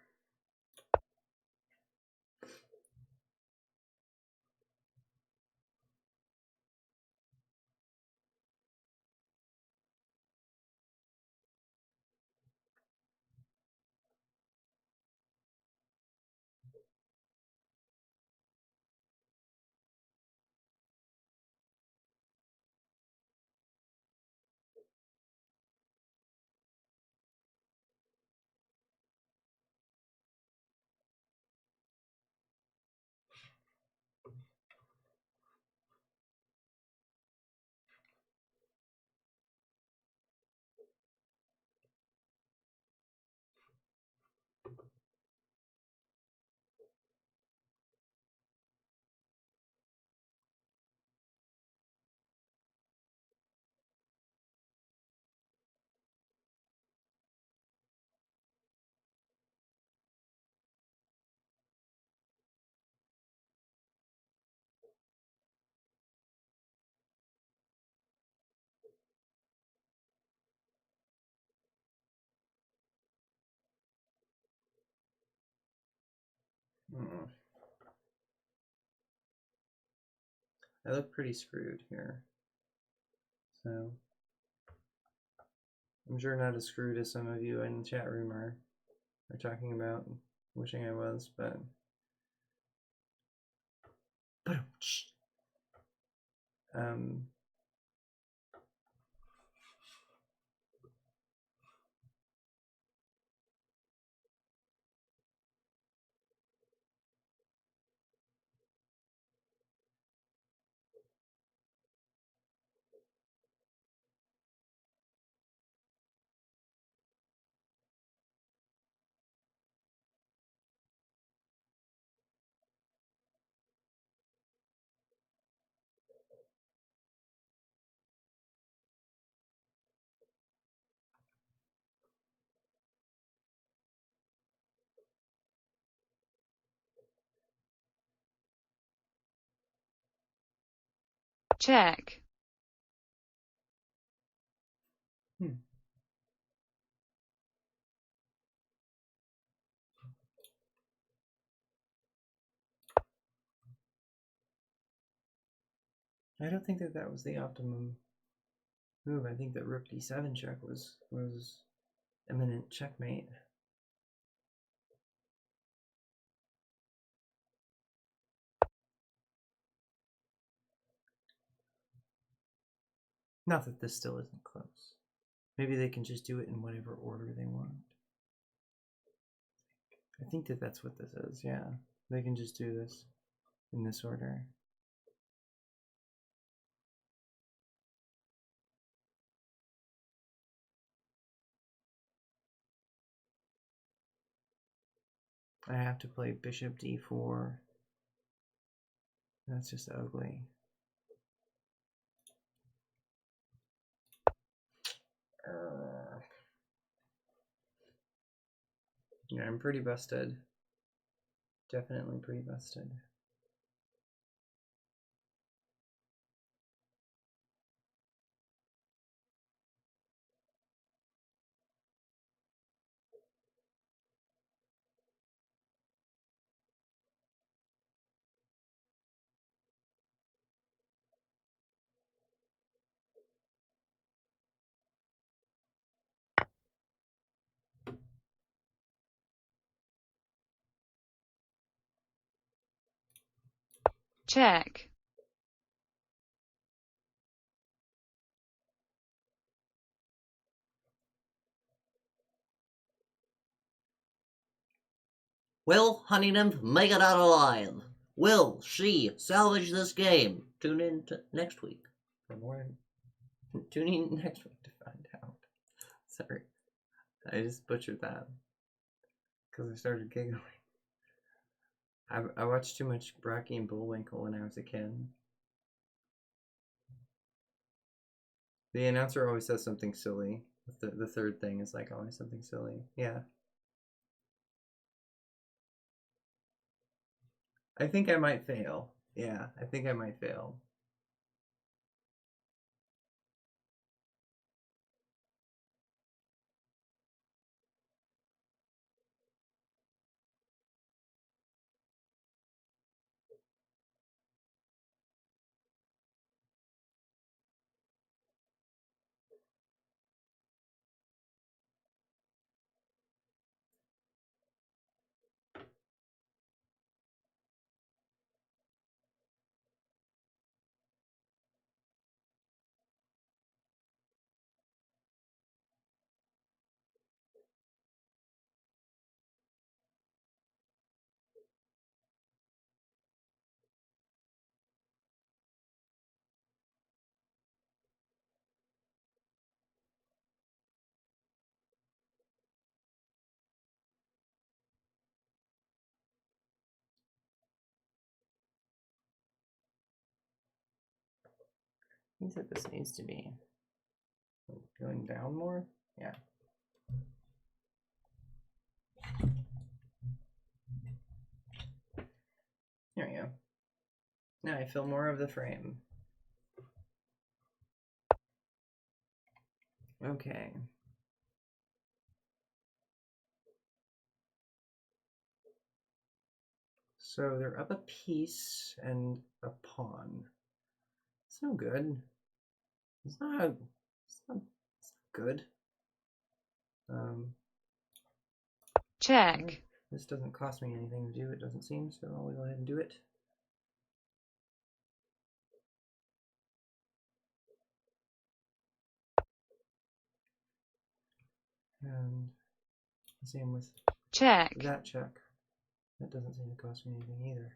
Mm. I look pretty screwed here. So I'm sure not as screwed as some of you in the chat room are talking about. Wishing I was, but um Check. I don't think that was the optimum move. I think that rook d7 check was imminent checkmate. Not that this still isn't close. Maybe they can just do it in whatever order they want. I think that that's what this is, yeah. They can just do this in this order. I have to play bishop d4. That's just ugly. Yeah, I'm pretty busted. Definitely pretty busted. Check. Will Honey Nymph make it out alive? Will she salvage this game? Tune in next week for more. Tune in next week to find out. Sorry, I just butchered that because I started giggling. I watched too much Bracky and Bullwinkle when I was a kid. The announcer always says something silly. The third thing is like always something silly. Yeah. I think I might fail. Yeah, I think I might fail. I think that this needs to be going down more. Yeah. There we go. Now I feel more of the frame. Okay. So they're up a piece and a pawn. It's no good. It's not good. check, This doesn't cost me anything to do, it doesn't seem, so I'll go ahead and do it. And the same with check, that check. That doesn't seem to cost me anything either.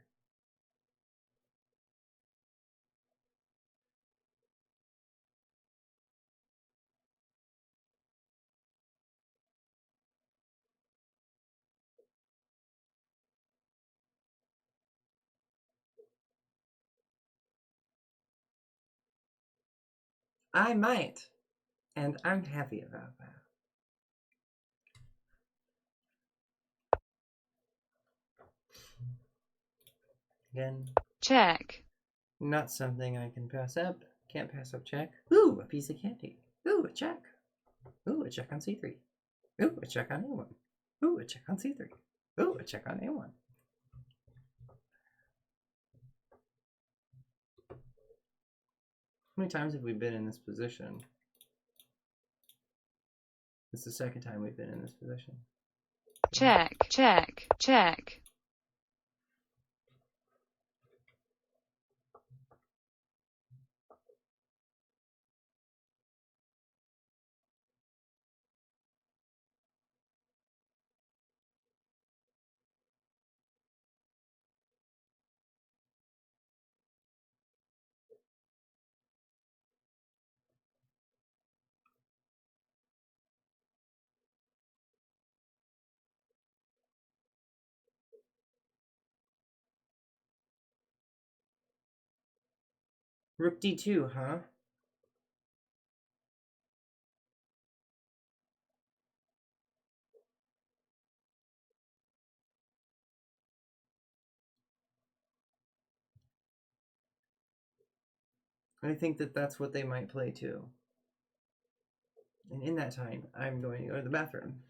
I might, and I'm happy about that. Again, check, not something I can pass up. Can't pass up check. Ooh, a piece of candy. Ooh, a check. Ooh, a check on C3. Ooh, a check on A1. Ooh, a check on C3. Ooh, a check on A1. How many times have we been in this position? It's the second time we've been in this position. check, check, check, Rook D2, huh? I think that that's what they might play too. And in that time, I'm going to go to the bathroom.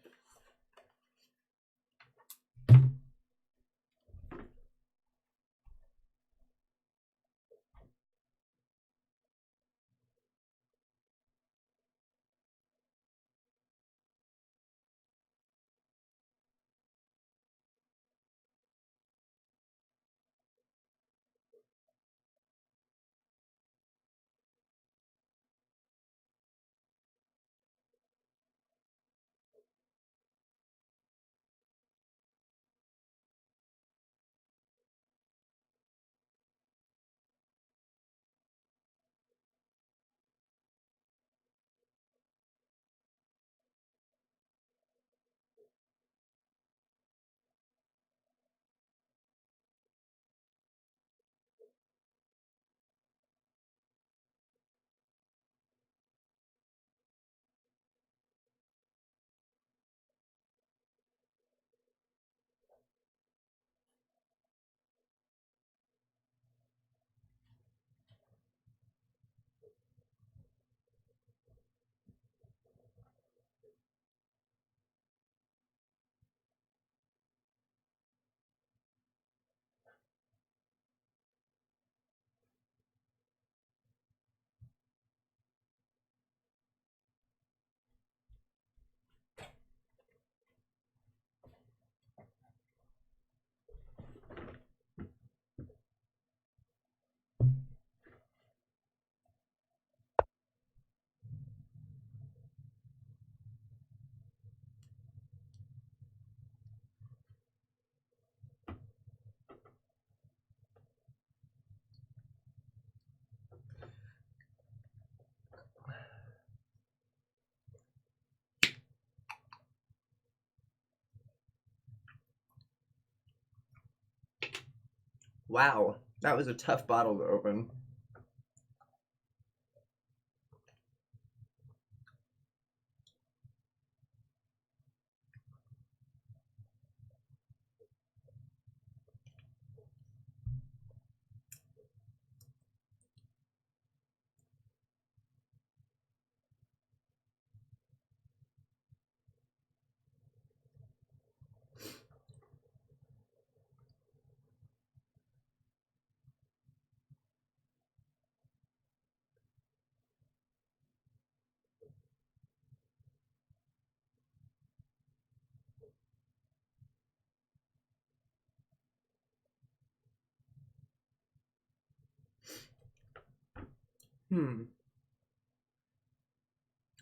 Wow, that was a tough bottle to open.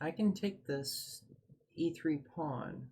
I can take this e3 pawn.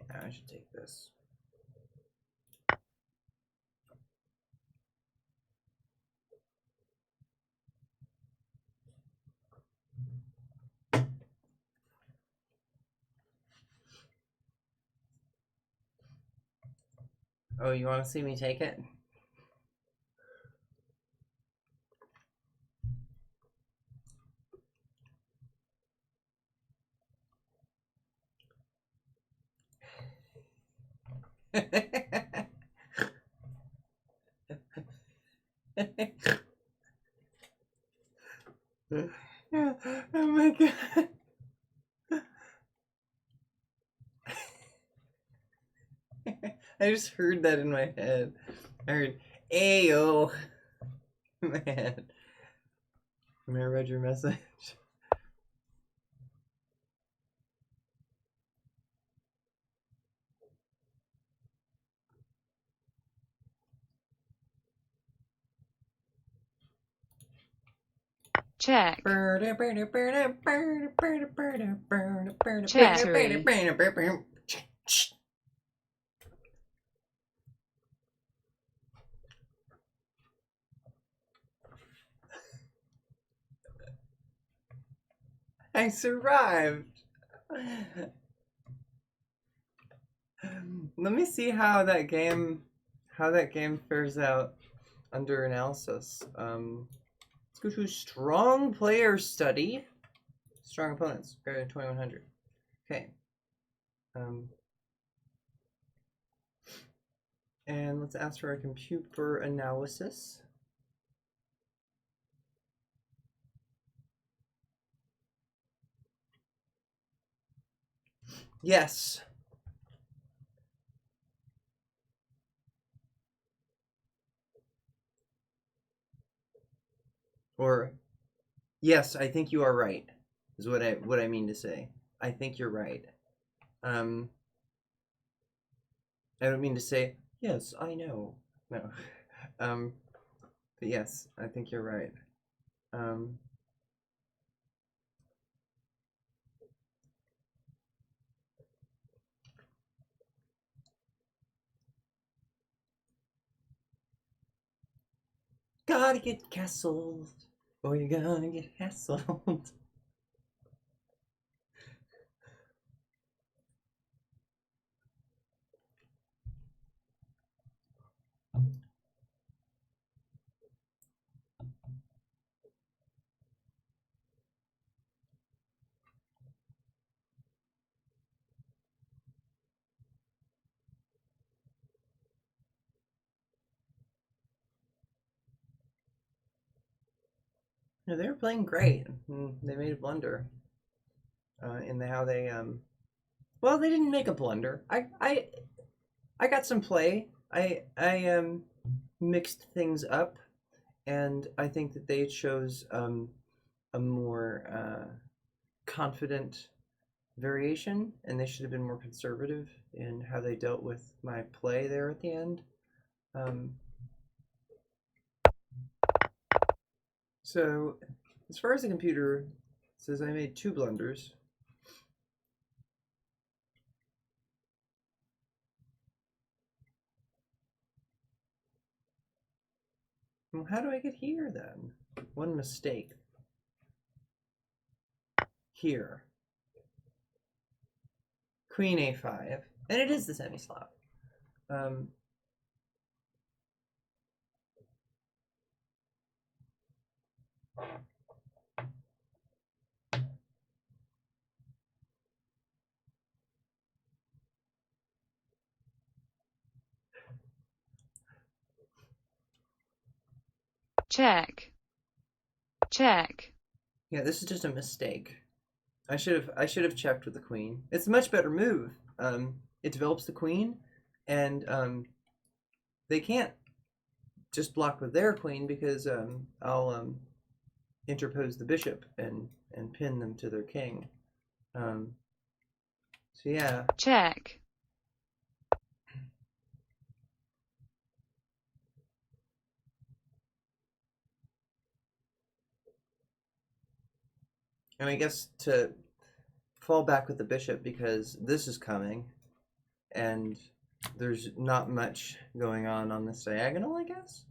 Yeah, I should take this. Oh, you want to see me take it? Oh my god. I just heard that in my head. I heard, Ayo. Man. I read your message. Check. I survived. Let me see how that game fares out under analysis. Let's go to strong player study. Strong opponents, greater than 2100. Okay. And let's ask for a computer analysis. Yes. Or yes, I think you are right. Is what I mean to say. I think you're right. I don't mean to say yes, I know. No. But yes, I think you're right. Gotta get castled, or you're gonna get hassled. No, they were playing great. They made a blunder in how they well, they didn't make a blunder. I got some play. I mixed things up, and I think that they chose a more confident variation, and they should have been more conservative in how they dealt with my play there at the end. So, as far as the computer, it says I made 2 blunders. Well, how do I get here then? One mistake. Here. Queen a5. And it is the semi-slot. check, check, Yeah, this is just a mistake. I should have checked with the queen. It's a much better move. It develops the queen, and they can't just block with their queen because I'll interpose the bishop and pin them to their king. So yeah. check, And I guess to fall back with the bishop because this is coming, and there's not much going on this diagonal, I guess.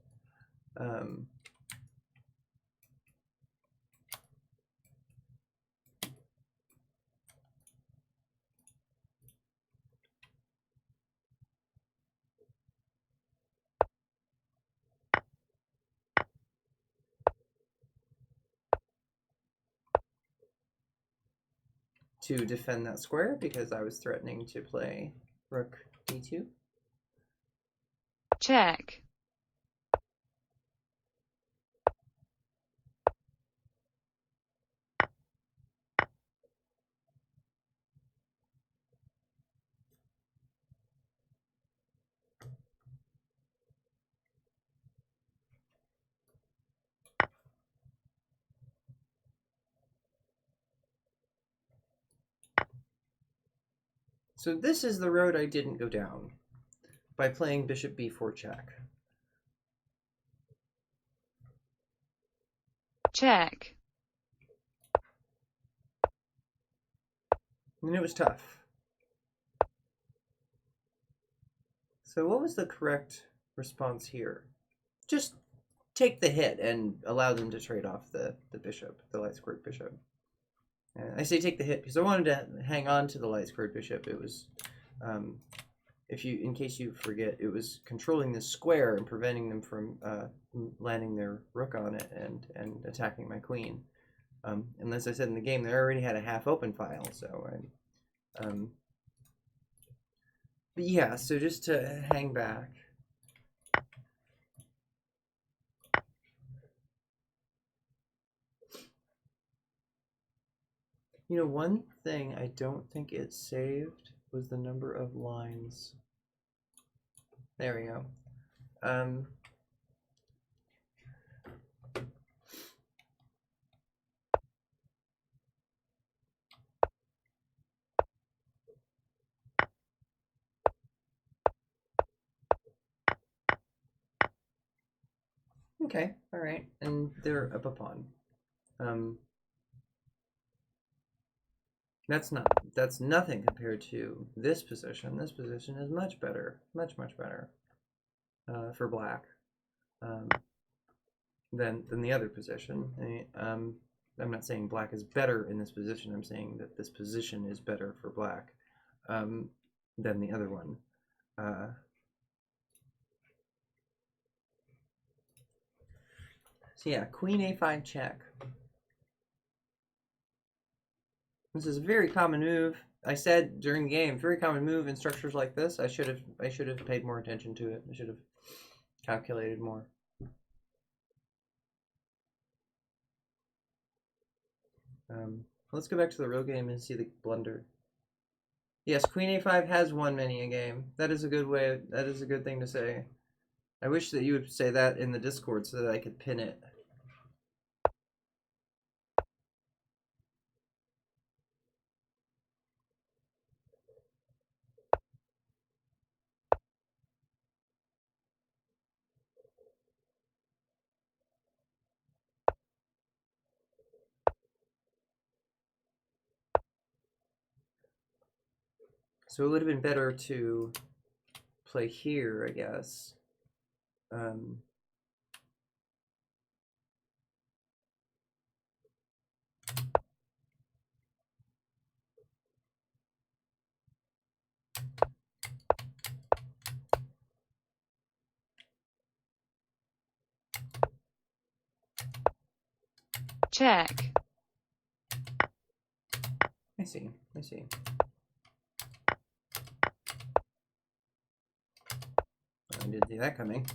To defend that square because I was threatening to play rook d2. check, So this is the road I didn't go down by playing bishop b4 check. check, And it was tough. So what was the correct response here? Just take the hit and allow them to trade off the bishop, the light squared bishop. And I say take the hit because I wanted to hang on to the light squared bishop. It was, in case you forget, it was controlling this square and preventing them from landing their rook on it and attacking my queen. And as I said in the game, they already had a half open file, so but yeah, so just to hang back. You know, one thing I don't think it saved was the number of lines. There we go. Okay, all right, and they're up a pawn. That's nothing compared to this position. This position is much better, much better for black than the other position. I'm not saying black is better in this position. I'm saying that this position is better for black than the other one. So yeah, queen a5 check. This is a very common move. I said during the game, very common move in structures like this. I should have paid more attention to it. I should have calculated more. Let's go back to the real game and see the blunder. Yes, queen a5 has won many a game. That is a good way. That is a good thing to say. I wish that you would say that in the Discord so that I could pin it. So it would have been better to play here, I guess. check, I see. I see. I didn't see that coming.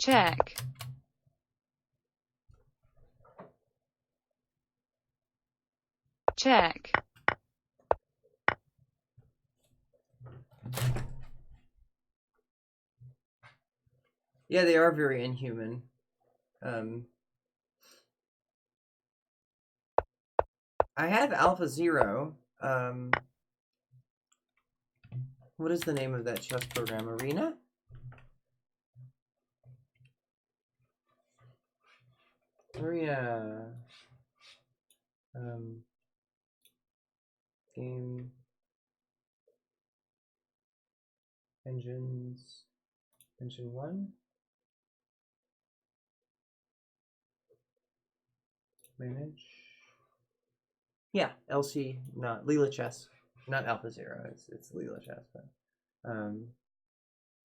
check, check, Yeah, they are very inhuman. I have Alpha Zero. What is the name of that chess program? Arena? Arena. Game engines. Engine 1. Manage. Yeah, LC, not Leela Chess, not Alpha Zero. It's Leela Chess, but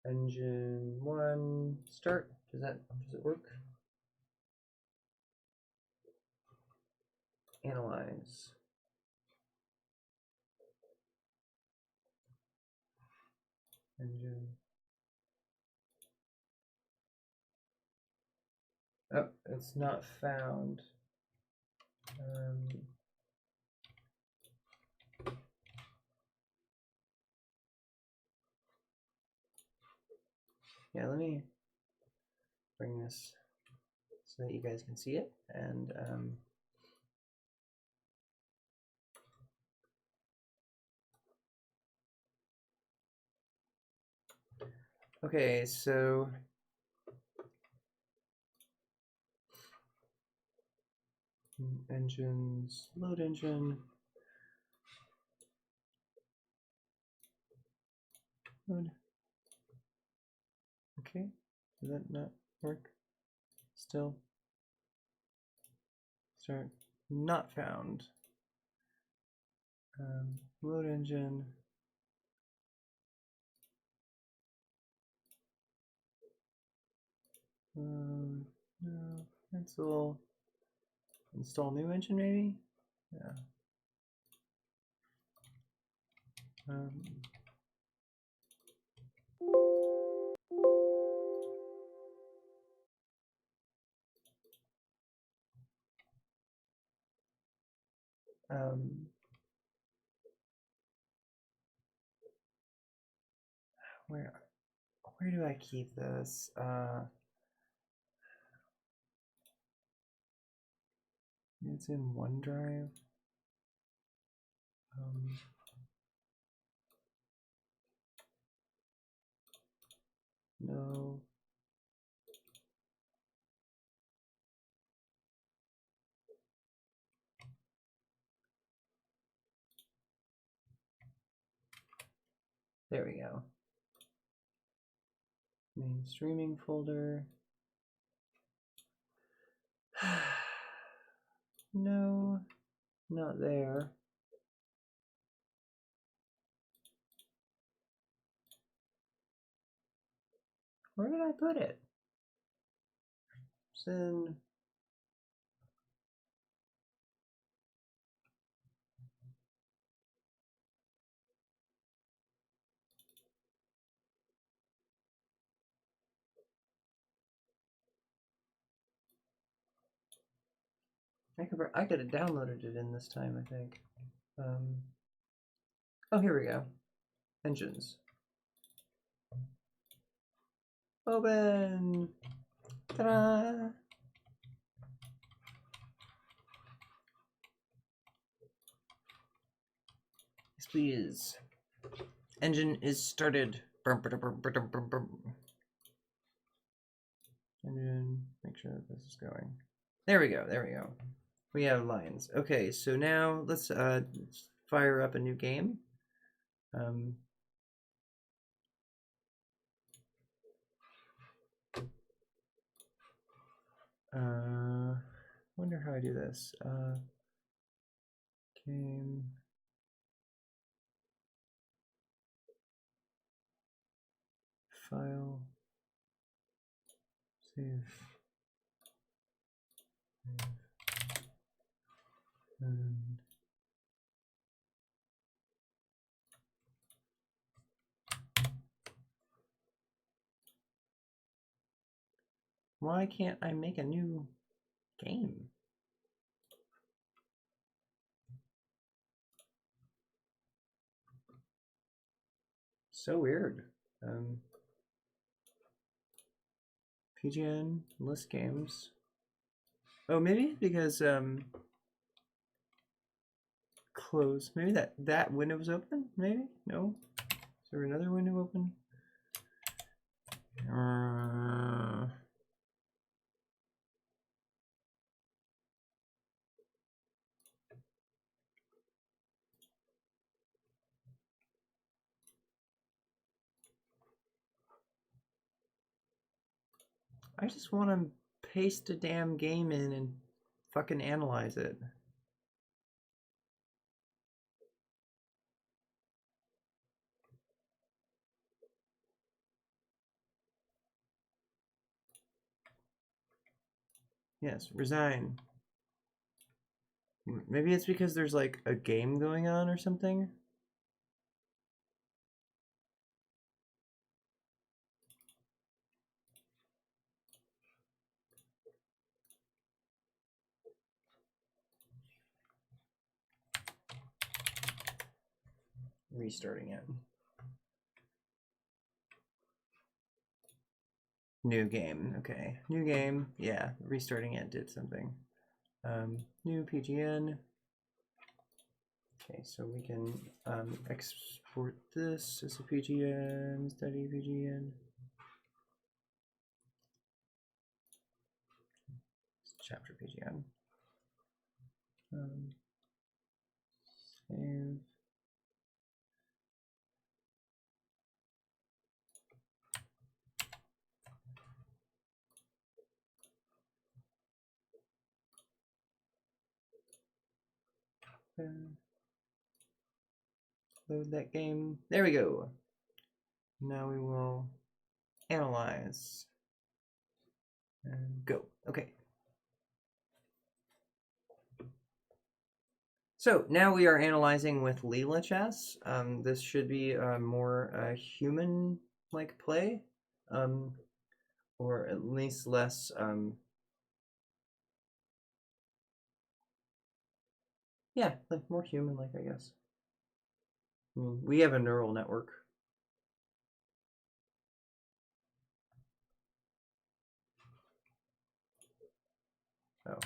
engine 1 start. Does it work? Analyze. Engine. Oh, it's not found. Yeah, let me bring this so that you guys can see it. And okay, so engines, load engine, load. Okay, does that not work? Still, start, not found. Load engine. No, cancel. Install new engine maybe? Yeah. Where do I keep this? It's in OneDrive. No. There we go. Main streaming folder. No, not there. Where did I put it? Send. I could have downloaded it in this time, I think. Oh, here we go. Engines. Open. Ta-da! Yes, please. Engine is started. Engine. Make sure that this is going. There we go. There we go. We have lines. Okay, so now let's fire up a new game. Wonder how I do this. Game. File. Save. And why can't I make a new game? So weird. PGN list games. Oh, maybe because close. Maybe that window was open. Maybe no. Is there another window open? I just want to paste a damn game in and fucking analyze it. Yes, resign. Maybe it's because there's like a game going on or something. Restarting it. New game. Okay. New game. Yeah. Restarting it did something. New PGN. Okay, so we can export this as a PGN, study PGN. Chapter PGN. Save. Load that game. There we go. Now we will analyze and go. Okay. So now we are analyzing with Leela chess. This should be a more human-like play, or at least less. Yeah, like more human-like, I guess. I mean, we have a neural network. Oh,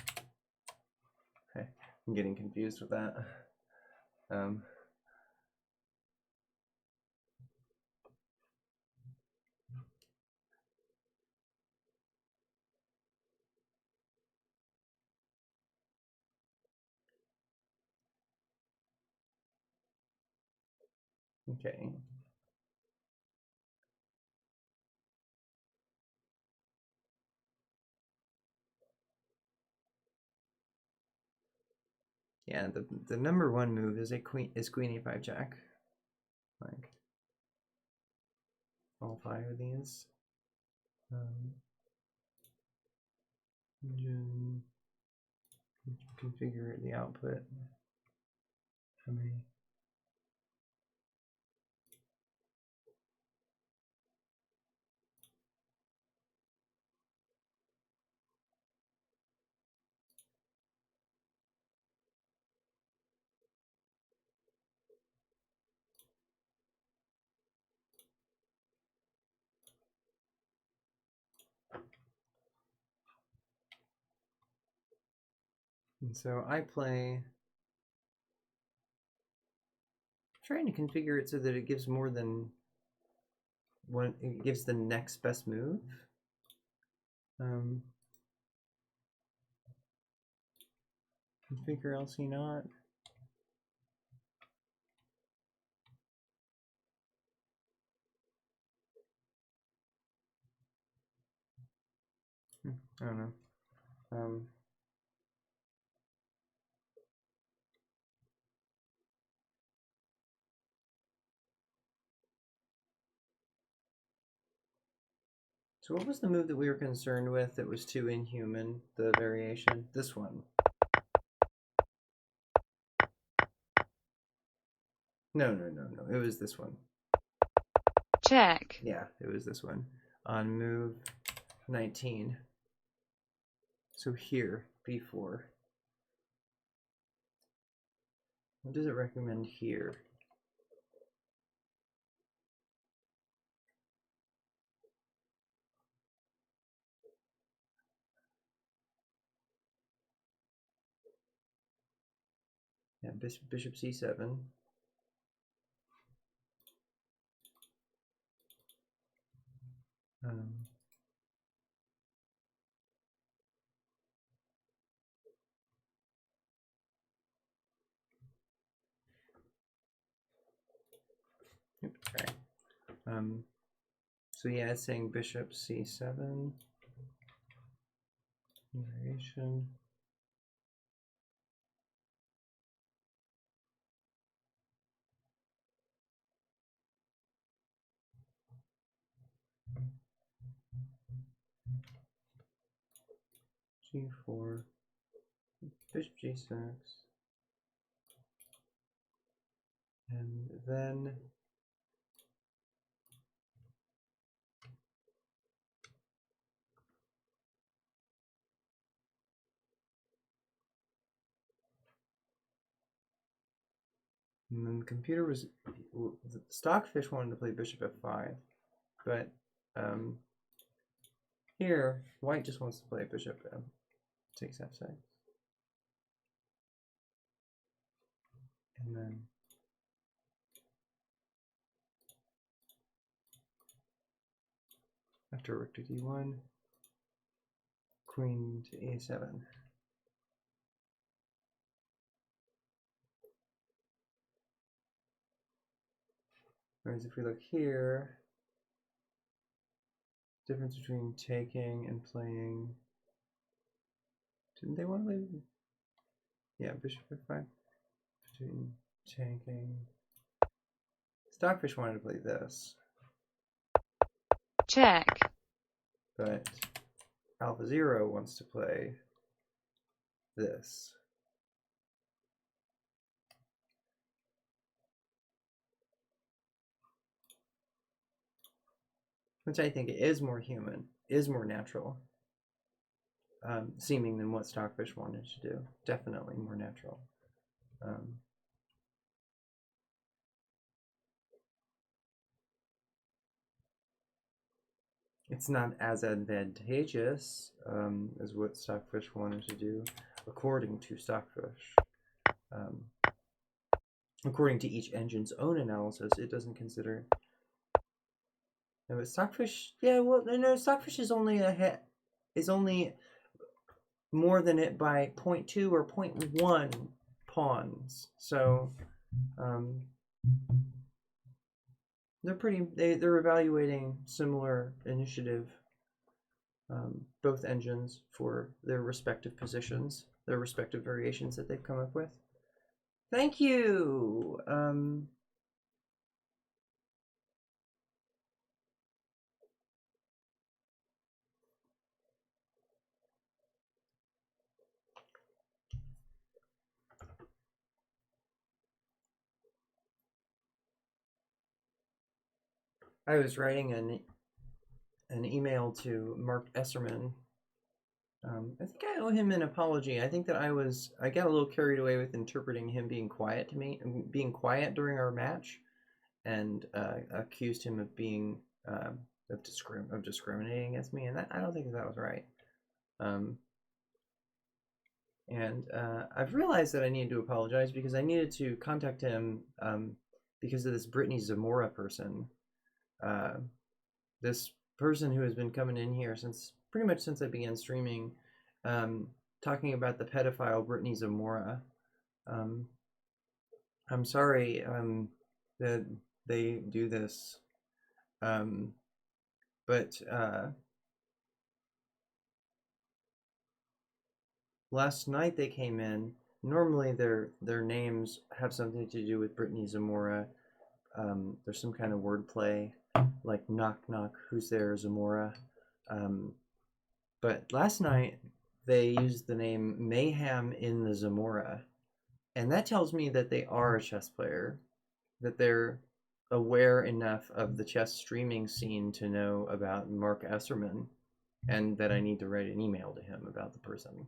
okay. I'm getting confused with that. Okay. Yeah, the number one move is queen e5 jack. Like all five of these. Configure the output. How many? And so I play, trying to configure it so that it gives more than one, it gives the next best move. Configure LC not. I don't know. So what was the move that we were concerned with that was too inhuman, the variation? This one. No. It was this one. check, Yeah, it was this one. On move 19. So here, B4. What does it recommend here? Yeah, bishop C7. Oops, sorry. So yeah, it's saying bishop C7. Variation. G4. Bishop G6. And then the computer was, the Stockfish wanted to play bishop f5, but here white just wants to play bishop takes f6, and then after rook to d1, queen to a7. Whereas if we look here, difference between taking and playing. Didn't they want to play? Yeah, bishop f5. Between taking. Stockfish wanted to play this, check, but Alpha Zero wants to play this. Which I think is more human, is more natural seeming than what Stockfish wanted to do. Definitely more natural. It's not as advantageous as what Stockfish wanted to do, according to Stockfish. According to each engine's own analysis, it doesn't consider. No, but Stockfish, yeah, well, no, Stockfish is only more than it by 0.2 or 0.1 pawns. So they're evaluating similar initiative, both engines, for their respective positions, their respective variations that they've come up with. Thank you. I was writing an email to Mark Esserman. I think I owe him an apology. I think that I got a little carried away with interpreting him being quiet to me, being quiet during our match, and accused him of being of discriminating against me, and I don't think that was right. And I've realized that I needed to apologize because I needed to contact him because of this Brittany Zamora person. This person who has been coming in here pretty much since I began streaming, talking about the pedophile Brittany Zamora. I'm sorry that they do this, but last night they came in. Normally their names have something to do with Brittany Zamora. There's some kind of wordplay, like knock knock, who's there, Zamora. But last night they used the name Mayhem in the Zamora, and that tells me that they are a chess player, that they're aware enough of the chess streaming scene to know about Mark Esserman, and that I need to write an email to him about the person.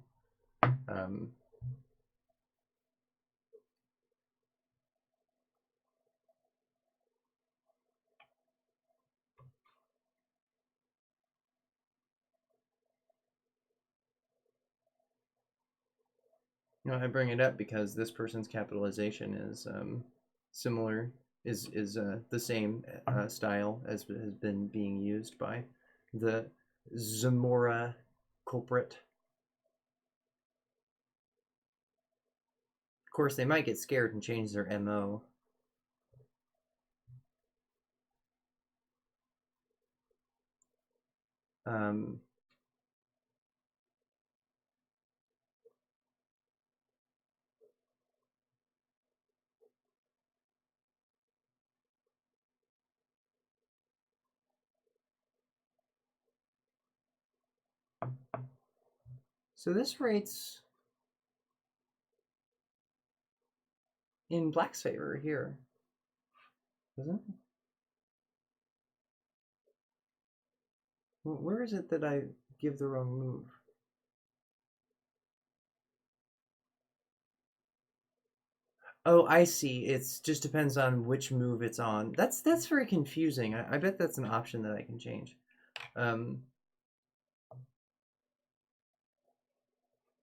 I bring it up because this person's capitalization is similar, is the same style as has been being used by the Zamora culprit. Of course, they might get scared and change their MO. So this rate's in Black's favor here, doesn't it? Where is it that I give the wrong move? Oh, I see. It's just depends on which move it's on. That's very confusing. I bet that's an option that I can change.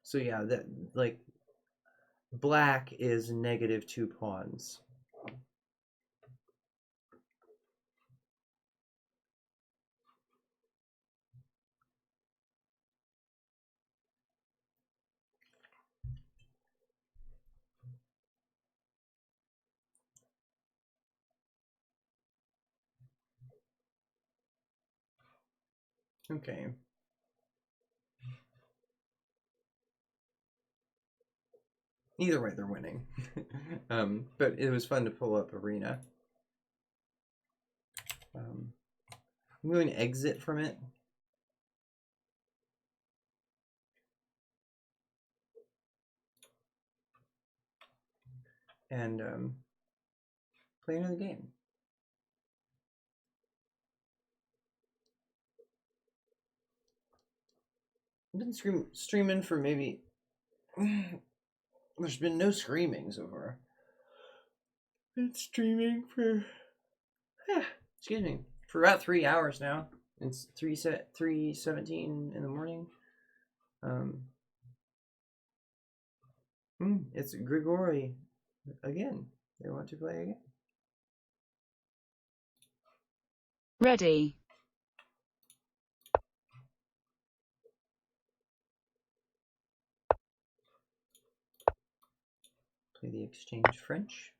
So yeah, that like black is -2 pawns. Okay. Either way, they're winning. But it was fun to pull up Arena. I'm going to exit from it. And play another game. I've been streaming for maybe... There's been no screaming so far. Been streaming for... excuse me. For about 3 hours now. It's 3:17 in the morning. It's Grigori again. They want to play again. Ready. Play the exchange French.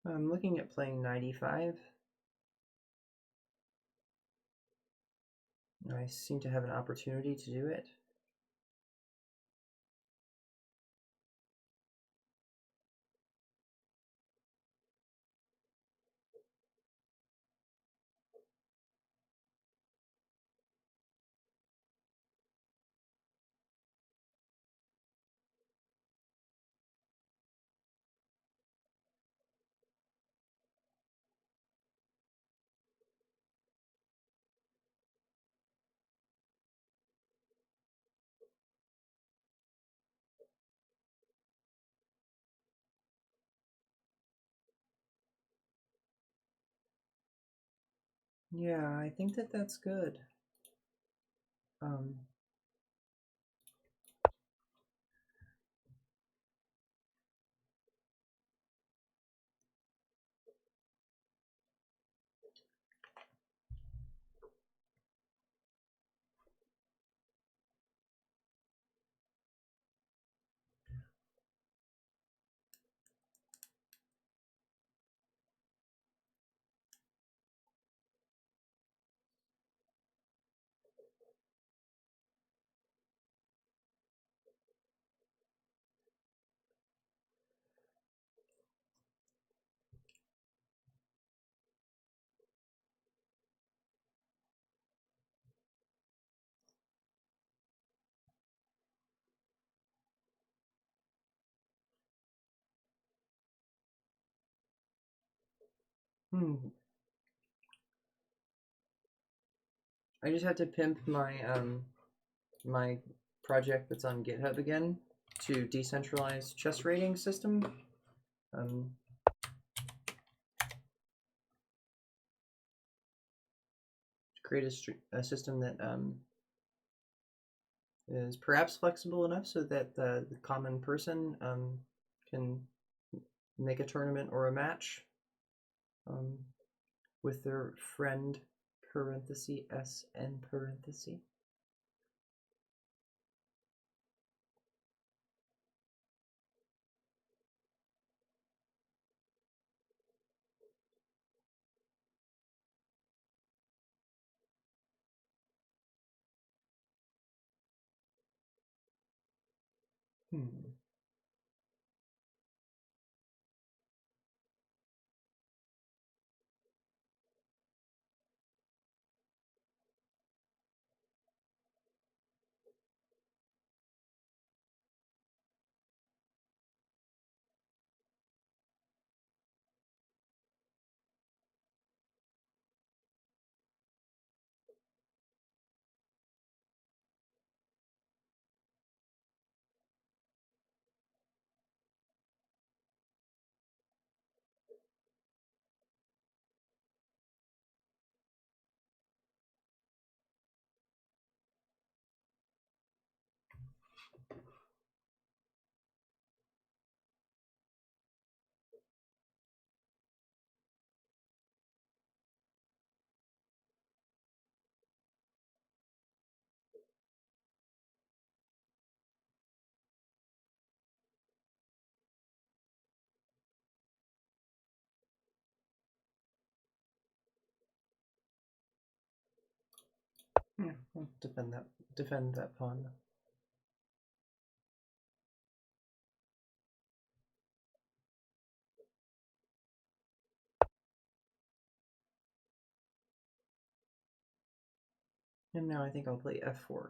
I'm looking at playing 95. I seem to have an opportunity to do it. Yeah, I think that that's good. I just had to pimp my my project that's on GitHub again to decentralized chess rating system. Create a system that is perhaps flexible enough so that the common person can make a tournament or a match with their friend parenthesis SN parenthesis. Yeah, I'll defend that pawn. And now I think I'll play f4.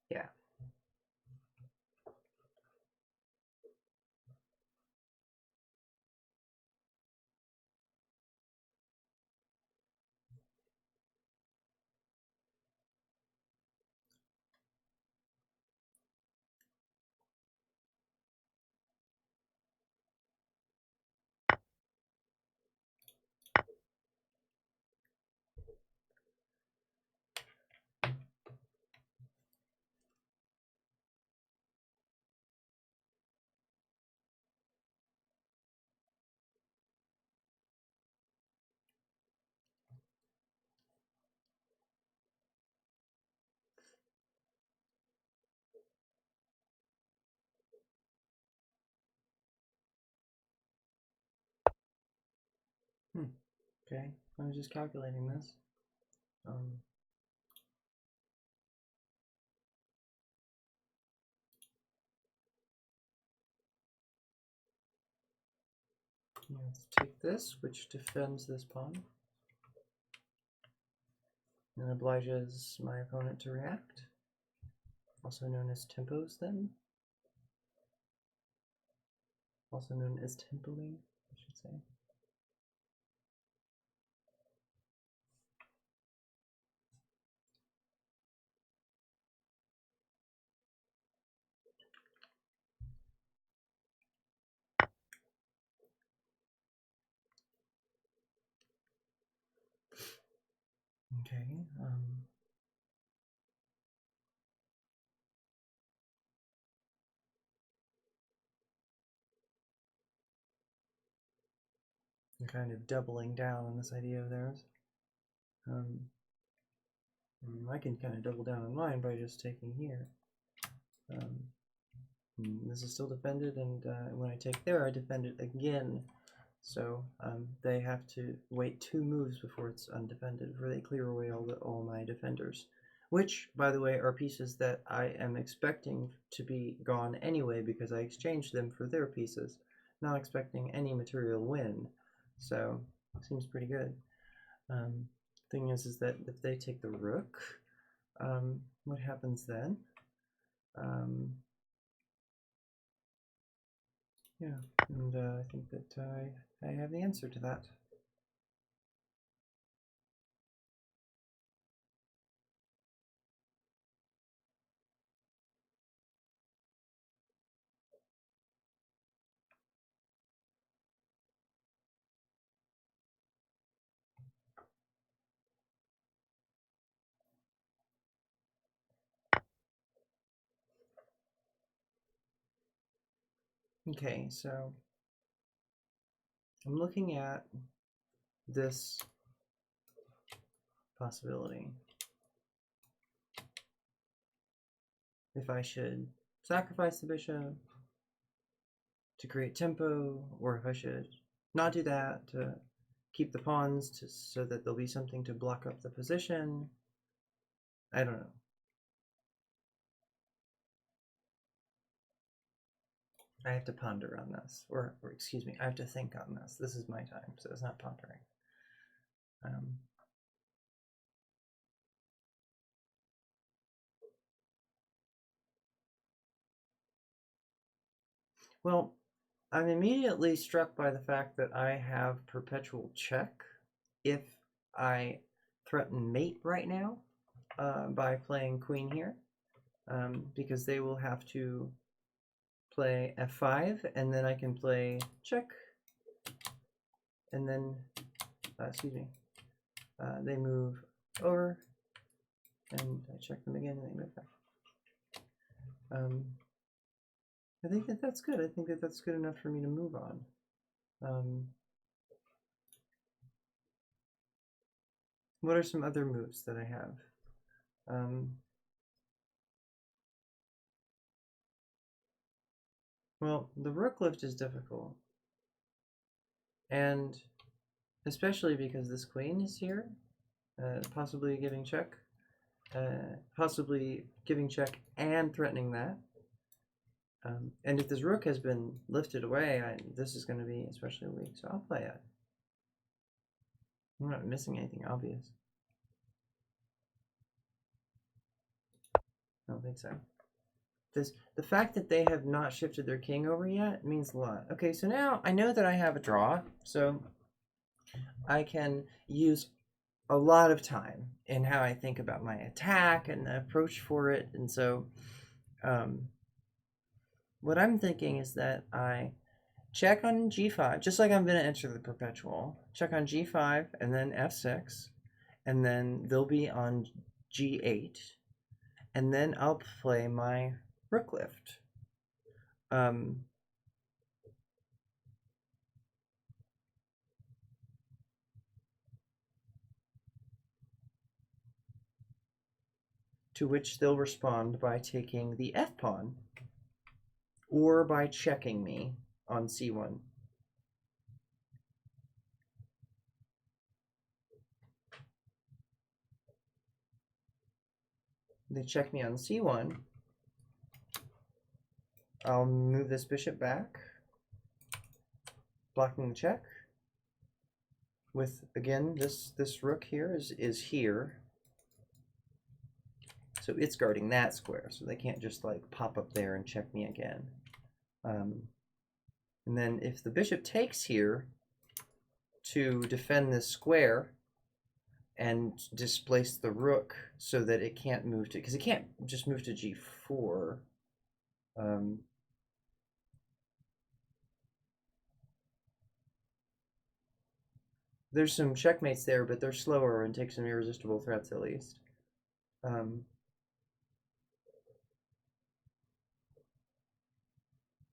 Yeah. Okay, I was just calculating this. Let's take this, which defends this pawn, and obliges my opponent to react, also known as tempos then. Also known as tempoing, I should say. Okay, I'm kind of doubling down on this idea of theirs. I can kind of double down on mine by just taking here. This is still defended, and when I take there, I defend it again. So they have to wait 2 moves before it's undefended, before they clear away all my defenders. Which, by the way, are pieces that I am expecting to be gone anyway because I exchanged them for their pieces, not expecting any material win. So it seems pretty good. Thing is that if they take the rook, what happens then. Yeah, and I think that I have the answer to that. Okay, so I'm looking at this possibility. If I should sacrifice the bishop to create tempo, or if I should not do that to keep the pawns so that there'll be something to block up the position. I don't know. I have to ponder on this, or excuse me, I have to think on this. This is my time, so it's not pondering. Well, I'm immediately struck by the fact that I have perpetual check if I threaten mate right now by playing queen here, because they will have to play f5, and then I can play check, and then, excuse me, they move over, and I check them again, and they move back. I think that that's good. I think that that's good enough for me to move on. What are some other moves that I have? Well, the rook lift is difficult, and especially because this queen is here, possibly giving check, possibly giving check and threatening that. And if this rook has been lifted away, this is going to be especially weak, so I'll play it. I'm not missing anything obvious. I don't think so. The fact that they have not shifted their king over yet means a lot. Okay, so now I know that I have a draw, so I can use a lot of time in how I think about my attack and the approach for it. And so what I'm thinking is that I check on g5, just like I'm going to enter the perpetual. Check on g5 and then f6, and then they'll be on g8, and then I'll play my rook lift. To which they'll respond by taking the f-pawn, or by checking me on c1. They check me on c1. I'll move this bishop back, blocking the check. With, again, this rook here is here. So it's guarding that square, so they can't just like pop up there and check me again. And then if the bishop takes here to defend this square and displace the rook so that it can't move to, because it can't just move to g4. There's some checkmates there, but they're slower and take some irresistible threats at least.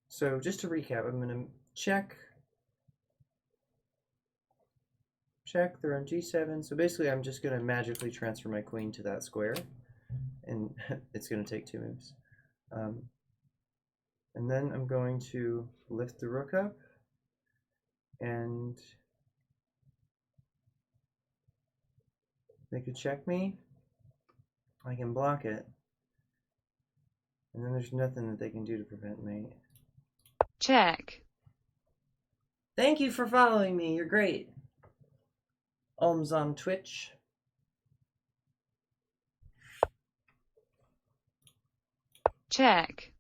So just to recap, I'm going to check, they're on g7. So basically I'm just going to magically transfer my queen to that square, and it's going to take 2 moves. And then I'm going to lift the rook up, and they could check me. I can block it, and then there's nothing that they can do to prevent me. Check. Thank you for following me. You're great. Alms on Twitch. check,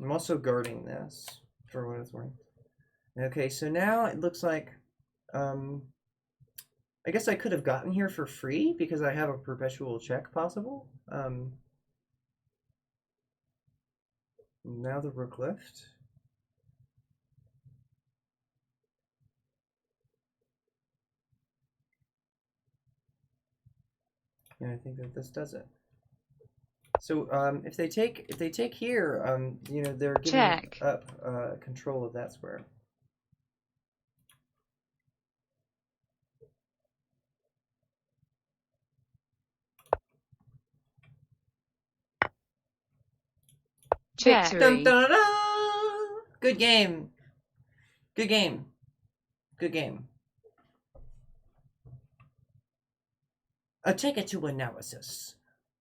I'm also guarding this for what it's worth. Okay, so now it looks like, I guess I could have gotten here for free because I have a perpetual check possible. Now the rook left. And I think that this does it. So if they take here, you know, they're giving check, up control of that square. check, Dun, dun, dun, dun! Good game. Good game. Good game. Take it to analysis.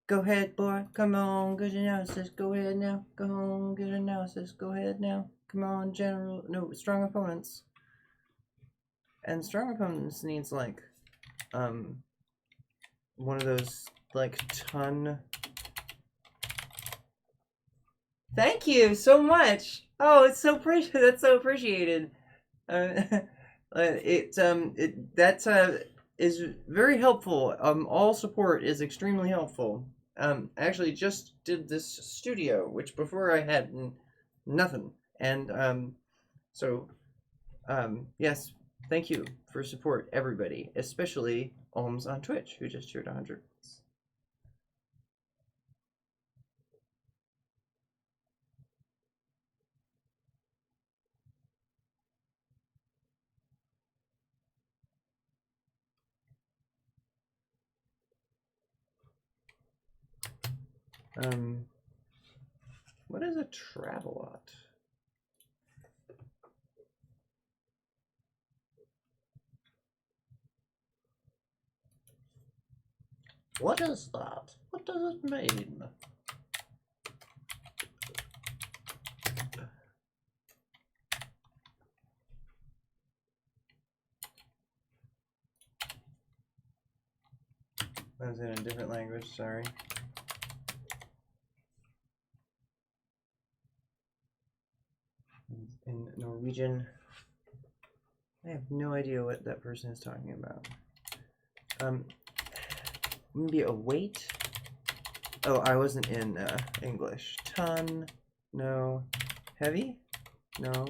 Go ahead, boy. Come on, good analysis. Go ahead now. Go on, good analysis. Go ahead now. Come on, general. No, strong opponents. And strong opponents needs like, one of those like ton. Thank you so much. Oh, it's so pretty. That's so appreciated. That is very helpful. All support is extremely helpful. I actually just did this studio, which before I had nothing, and yes, thank you for support, everybody, especially Ohms on Twitch, who just cheered 100. What is a travelot? What is that? What does it mean? That was in a different language, sorry. In Norwegian. I have no idea what that person is talking about. Maybe a weight? Oh, I wasn't in English. Ton, no. Heavy? No.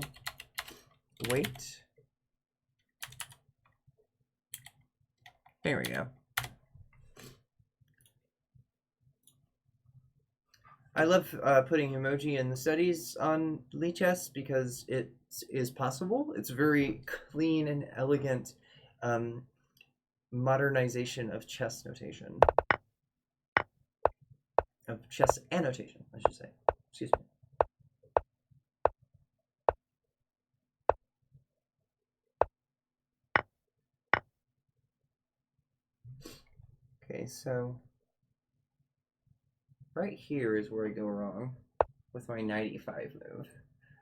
Weight? There we go. I love putting emoji in the studies on Lichess because it is possible. It's very clean and elegant modernization of chess notation. Of chess annotation, I should say. Excuse me. Okay, so right here is where I go wrong with my knight e5 move.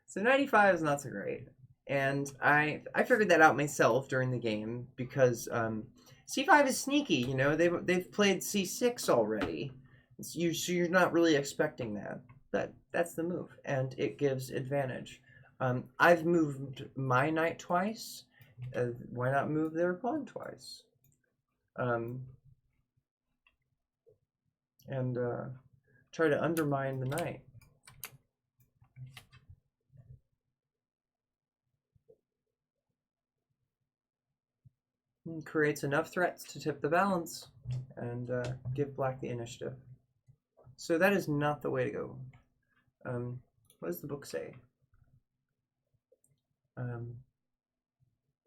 So knight e5 is not so great. And I figured that out myself during the game because c5 is sneaky, you know, they've played c6 already. So you're not really expecting that. That's the move, and it gives advantage. I've moved my knight twice. Why not move their pawn twice? And try to undermine the knight. And creates enough threats to tip the balance and give black the initiative. So that is not the way to go. What does the book say?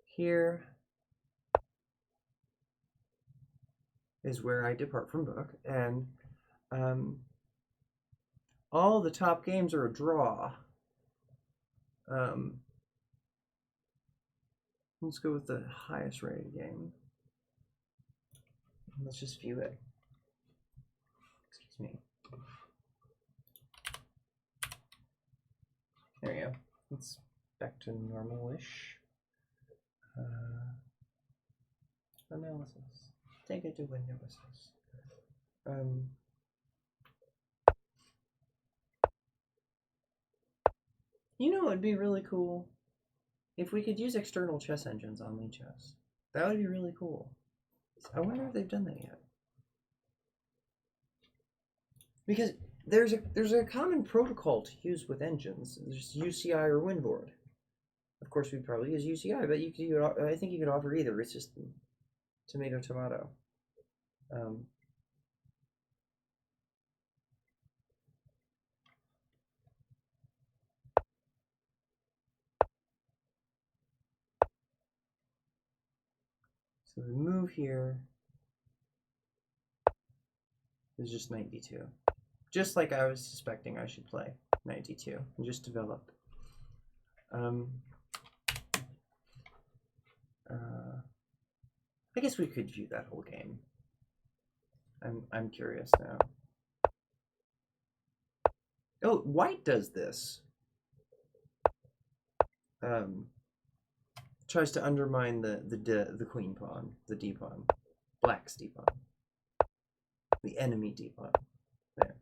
Here is where I depart from book, and all the top games are a draw. Let's go with the highest rated game. Let's just view it. Excuse me. There we go. It's back to normal-ish. Analysis. Take it to analysis. You know, it'd be really cool if we could use external chess engines on Lee Chess. That would be really cool. I wonder if they've done that yet. Because there's a common protocol to use with engines. There's UCI or Winboard. Of course, we'd probably use UCI, but I think you could offer either. It's just tomato, tomato. So the move here is just 92. Just like I was suspecting I should play 92 and just develop. I guess we could view that whole game. I'm curious now. Oh, white does this. Tries to undermine the queen pawn, the d pawn, black's d pawn, the enemy d pawn. There.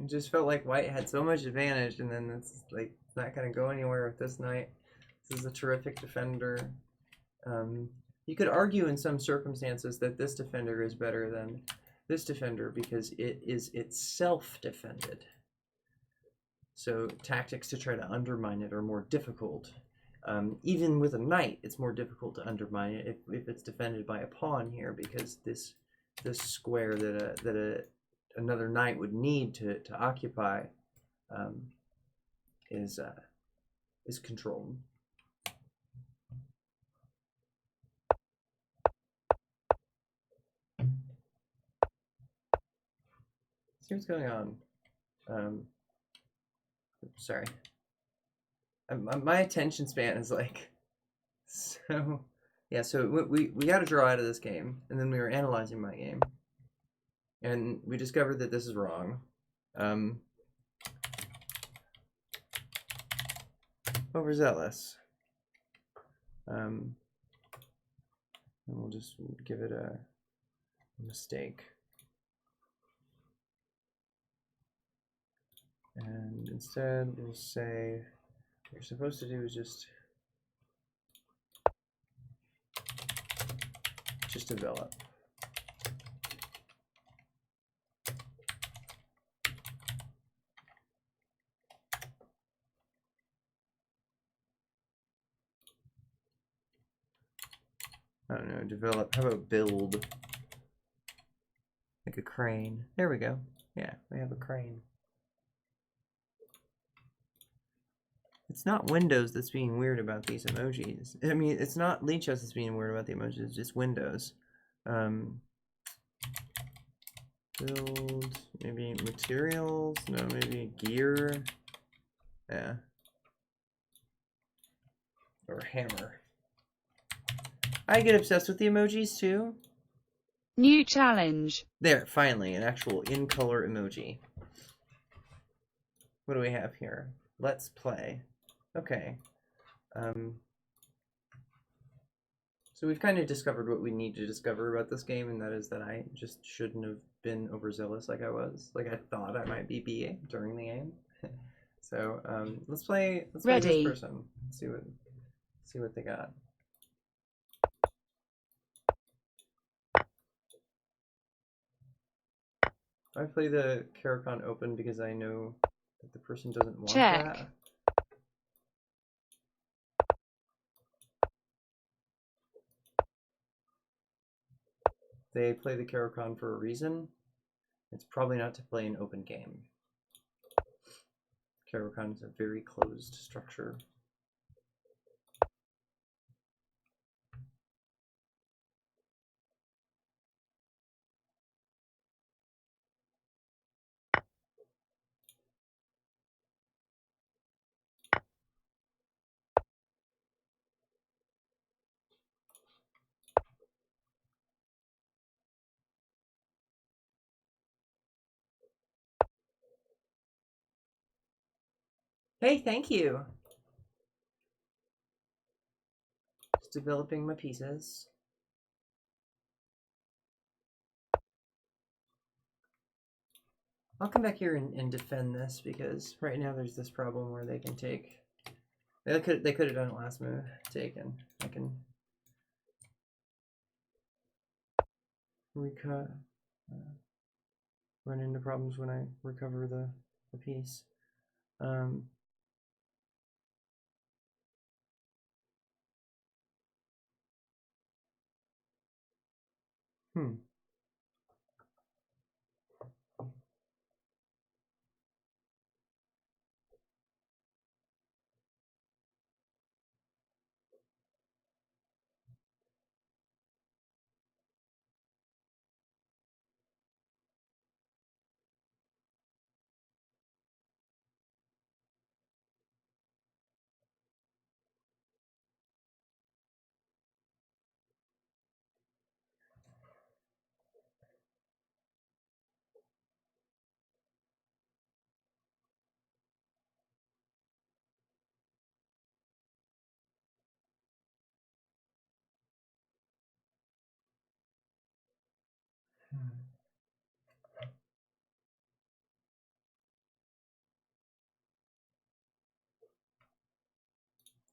It just felt like white had so much advantage, and then it's like not gonna go anywhere with this knight. This is a terrific defender. You could argue in some circumstances that this defender is better than this defender because it is itself defended. So tactics to try to undermine it are more difficult. Even with a knight, it's more difficult to undermine it if it's defended by a pawn here, because this square that another knight would need to occupy is controlled. See what's going on. Sorry. My attention span is like so. Yeah, so we got to draw out of this game, and then we were analyzing my game, and we discovered that this is wrong. Overzealous. And we'll just give it a mistake. And instead, we'll say what you're supposed to do is just develop. I don't know, develop. How about build? Like a crane. There we go. Yeah, we have a crane. It's not Windows that's being weird about these emojis. I mean, it's not Lee Chess that's being weird about the emojis, it's just Windows. Build, maybe materials? No, maybe gear. Yeah. Or hammer. I get obsessed with the emojis too. New challenge. There, finally, an actual in-color emoji. What do we have here? Let's play. Okay. So we've kind of discovered what we need to discover about this game, and that is that I just shouldn't have been overzealous like I was. Like I thought I might be being during the game. So let's play this person. See what they got. I play the Caricon open because I know that the person doesn't want that. They play the Caricon for a reason. It's probably not to play an open game. Caricon is a very closed structure. Hey, thank you. Just developing my pieces. I'll come back here and defend this because right now there's this problem where they can take. They could have done it last move, taken. I can recut. Run into problems when I recover the piece.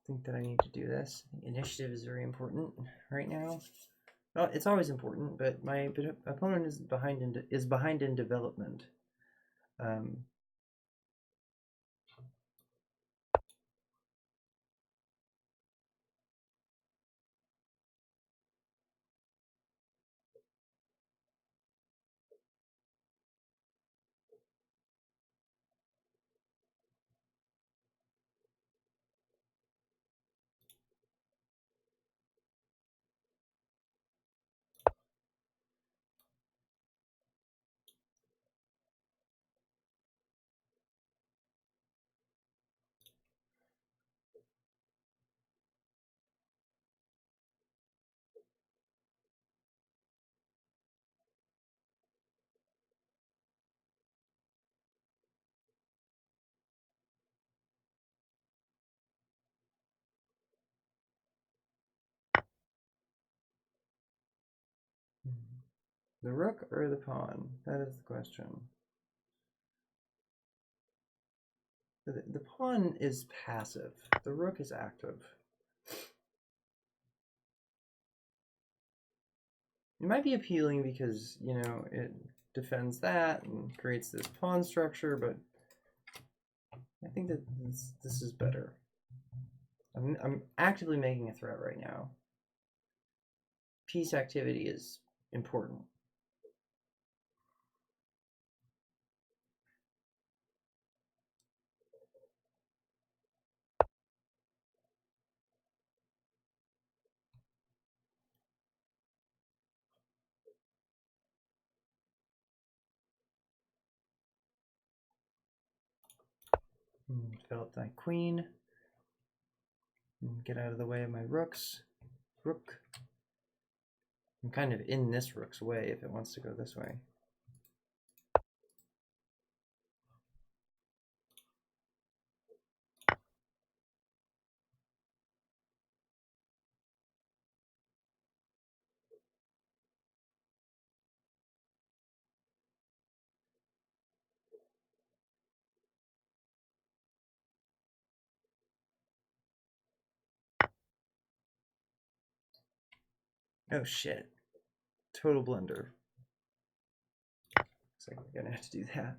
Think that I need to do this. Initiative is very important right now. Well, it's always important, but my opponent is behind in development. The rook or the pawn? That is the question. The pawn is passive. The rook is active. It might be appealing because, you know, it defends that and creates this pawn structure, but I think that this is better. I'm actively making a threat right now. Piece activity is important. Develop my queen. And get out of the way of my rooks. Rook. I'm kind of in this rook's way if it wants to go this way. Oh shit. Total blunder. Looks like we're gonna have to do that.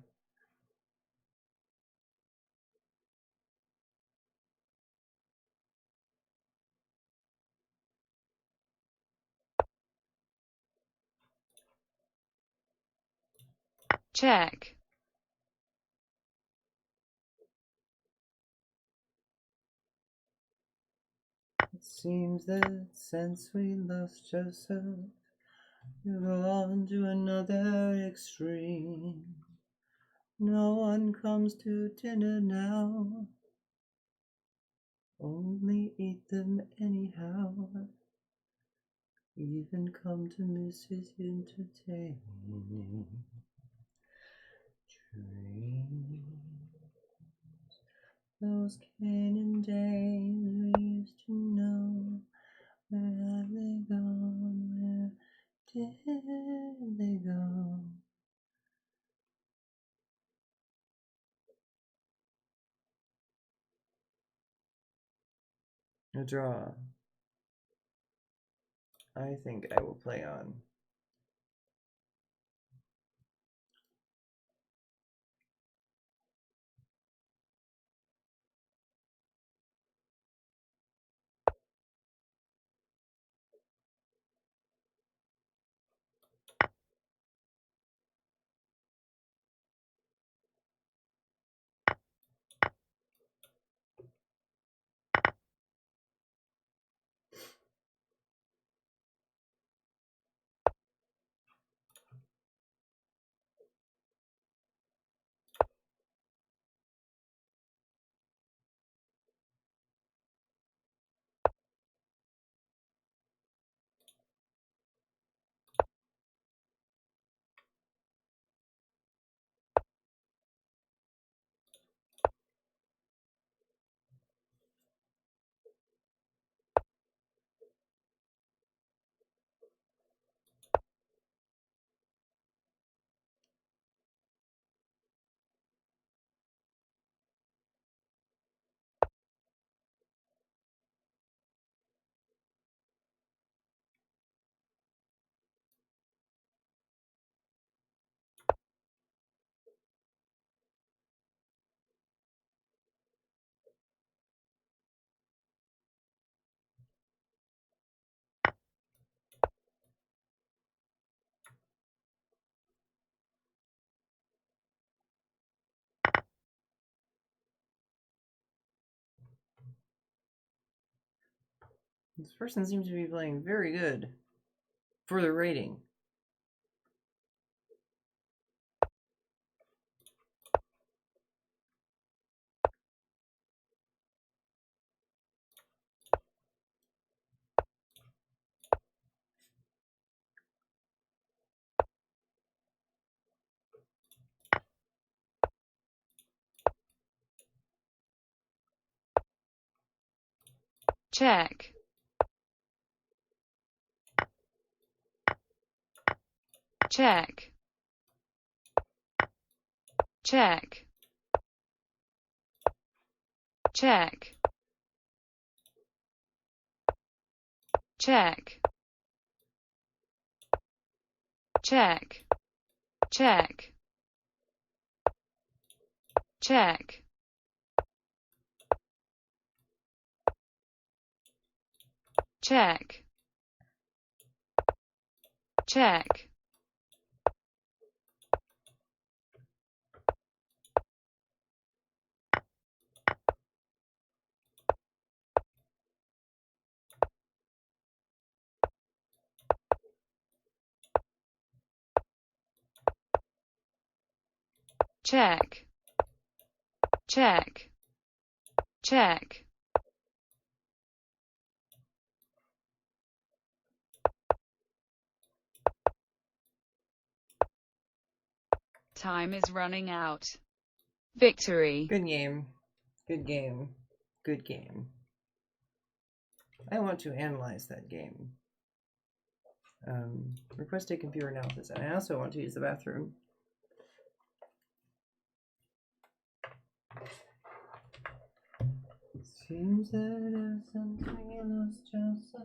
Check. It seems that since we lost Joseph, you've gone to another extreme. No one comes to dinner now. Only eat them anyhow. Even come to miss his entertaining dreams. Though those Canaan days we used to know. Where have they gone? Where did they go? A draw. I think I will play on. This person seems to be playing very good for the rating. Check. Check. Check. Check. Check. Check. Check. Check. Check. Check. Check. Check. Check. Time is running out. Victory. Good game. Good game. Good game. I want to analyze that game. Request a computer analysis. And I also want to use the bathroom. Seems that there's something in us just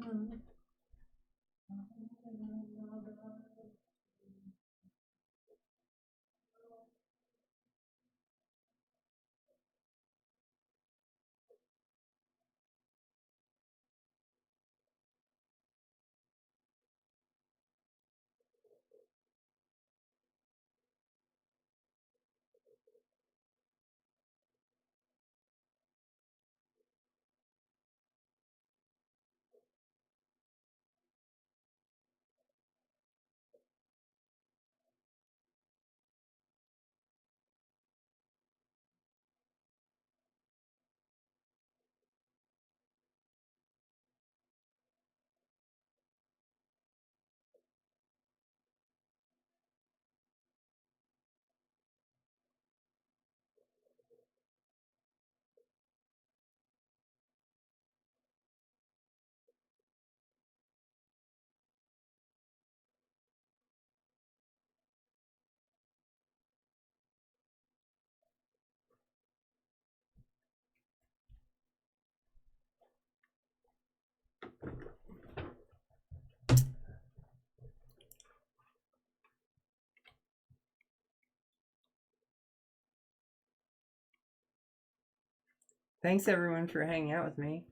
Thanks everyone for hanging out with me.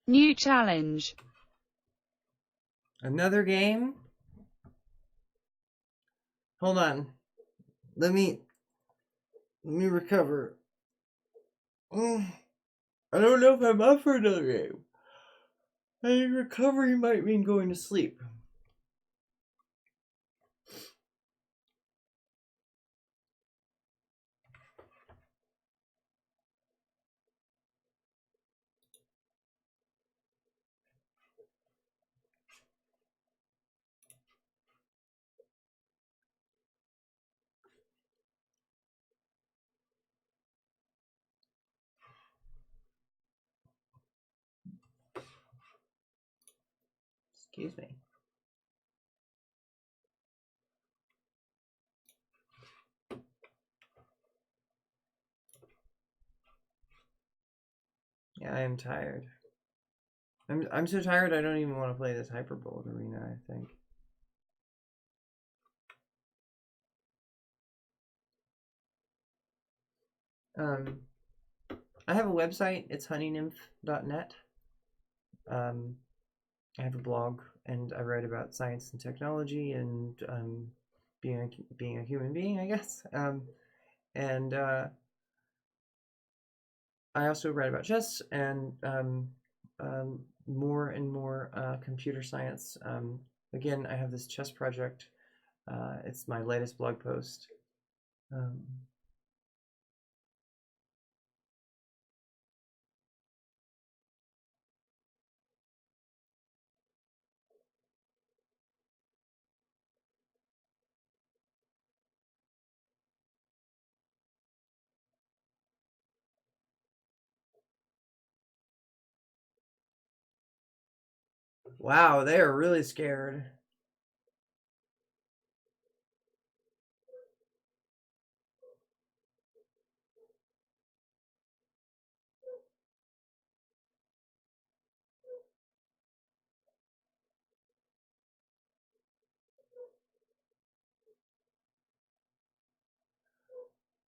New challenge. Another game? Hold on. Let me recover. I don't know if I'm up for another game. I think recovery might mean going to sleep. Excuse me. Yeah, I am tired. I'm so tired I don't even want to play this Hyperbolt arena, I think. I have a website, it's honeynymph.net. I have a blog and I write about science and technology and being a human being, I guess. And I also write about chess and more and more computer science. Again, I have this chess project. It's my latest blog post. Wow, they are really scared.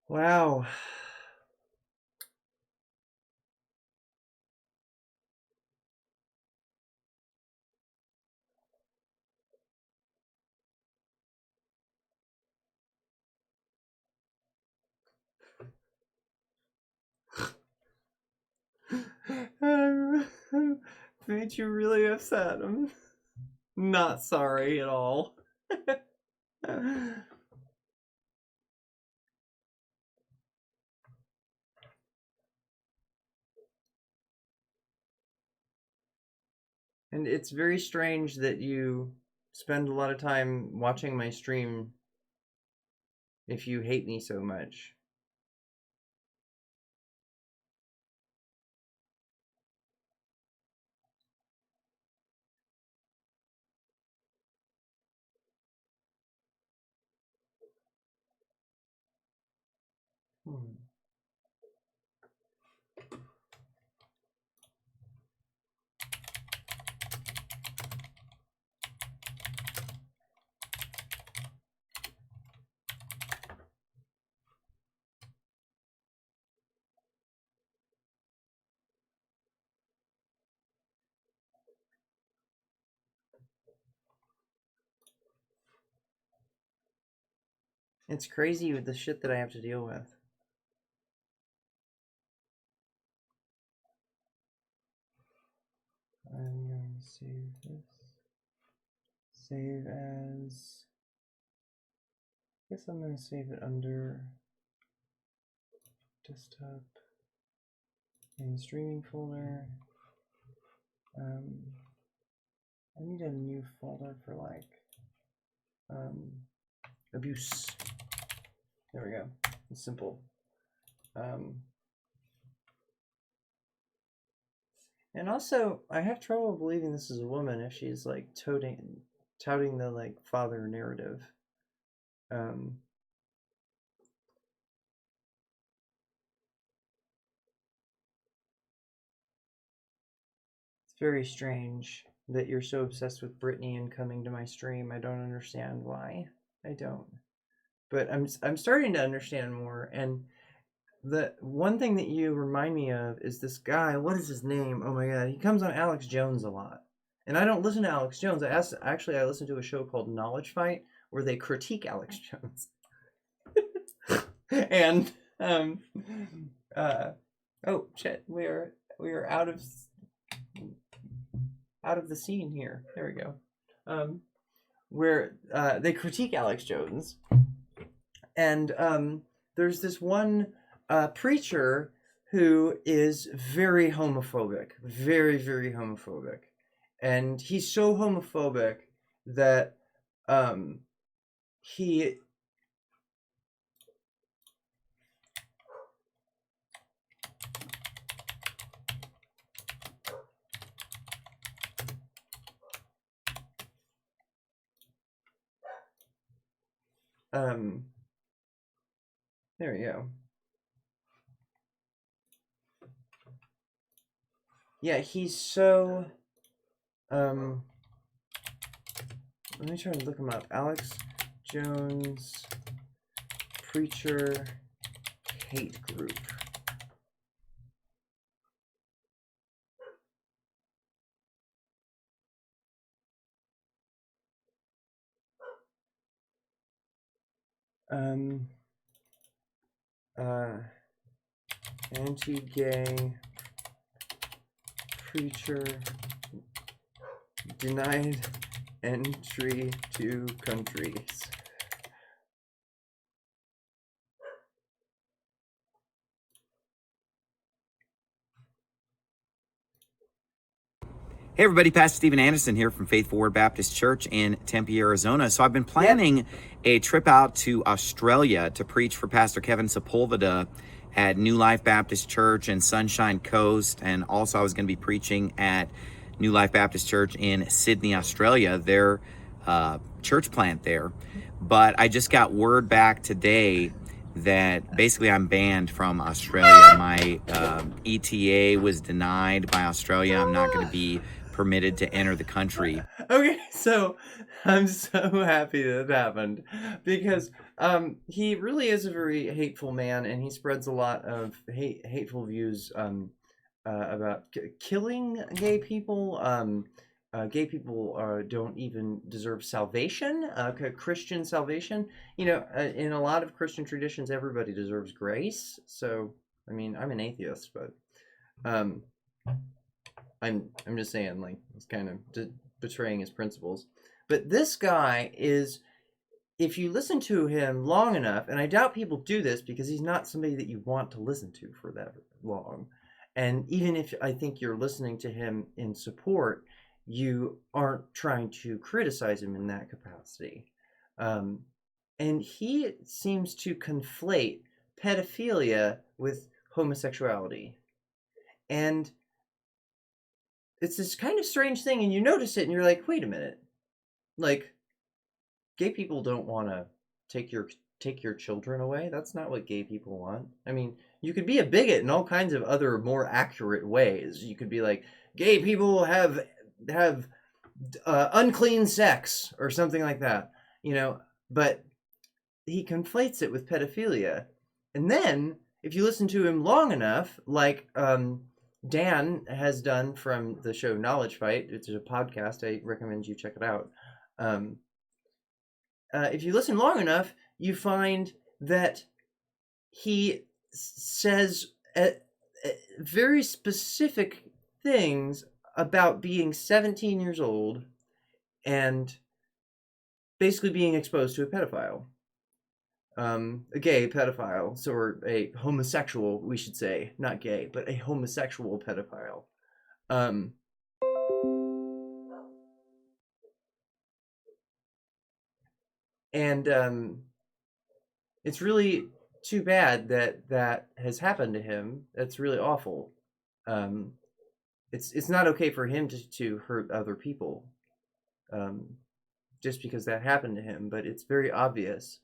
Wow. Made you really upset. I'm not sorry at all. And it's very strange that you spend a lot of time watching my stream if you hate me so much. It's crazy with the shit that I have to deal with. I'm going to save this. Save as... I guess I'm going to save it under desktop in streaming folder. I need a new folder for like abuse. There we go. It's simple. And also, I have trouble believing this is a woman if she's like touting the like father narrative. It's very strange that you're so obsessed with Britney and coming to my stream. I don't understand why. I don't. But I'm starting to understand more, and the one thing that you remind me of is this guy. What is his name? Oh my god, he comes on Alex Jones a lot, and I don't listen to Alex Jones. I listen to a show called Knowledge Fight where they critique Alex Jones, and oh shit, we are out of the scene here. There we go. Where they critique Alex Jones, and there's this one preacher who is very homophobic, very, very homophobic. And he's so homophobic that he there we go. Yeah, he's so let me try to look him up. Alex Jones preacher hate group. Anti-gay preacher denied entry to countries. Hey everybody, Pastor Stephen Anderson here from Faithful Word Baptist Church in Tempe, Arizona. So I've been planning a trip out to Australia to preach for Pastor Kevin Sepulveda at New Life Baptist Church in Sunshine Coast. And also I was going to be preaching at New Life Baptist Church in Sydney, Australia, their church plant there. But I just got word back today that basically I'm banned from Australia. My ETA was denied by Australia. I'm not going to be permitted to enter the country. Okay, so I'm so happy that happened because he really is a very hateful man, and he spreads a lot of hateful views about killing gay people. Gay people don't even deserve salvation, Christian salvation. You know, in a lot of Christian traditions, everybody deserves grace. So, I mean, I'm an atheist, but I'm just saying, like, it's kind of betraying his principles. But this guy is, if you listen to him long enough, and I doubt people do this because he's not somebody that you want to listen to for that long. And even if I think you're listening to him in support, you aren't trying to criticize him in that capacity. And he seems to conflate pedophilia with homosexuality. And it's this kind of strange thing, and you notice it, and you're like, wait a minute. Like, gay people don't want to take your children away. That's not what gay people want. I mean, you could be a bigot in all kinds of other more accurate ways. You could be like, gay people have unclean sex or something like that, you know. But he conflates it with pedophilia, and then if you listen to him long enough, like Dan has done from the show Knowledge Fight, it's a podcast. I recommend you check it out. If you listen long enough, you find that he says very specific things about being 17 years old and basically being exposed to a pedophile. A gay pedophile, or a homosexual, we should say, not gay, but a homosexual pedophile. And it's really too bad that has happened to him. That's really awful. It's not okay for him to hurt other people, just because that happened to him. But it's very obvious.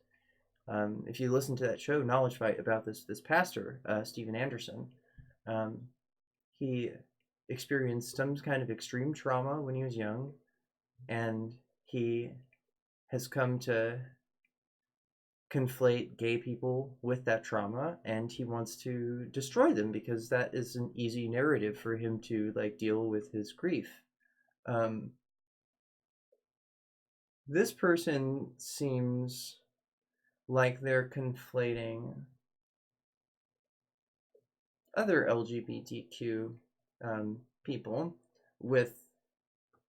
If you listen to that show, Knowledge Fight, about this pastor, Stephen Anderson, he experienced some kind of extreme trauma when he was young, and he has come to conflate gay people with that trauma, and he wants to destroy them because that is an easy narrative for him to like deal with his grief. This person seems like they're conflating other LGBTQ people with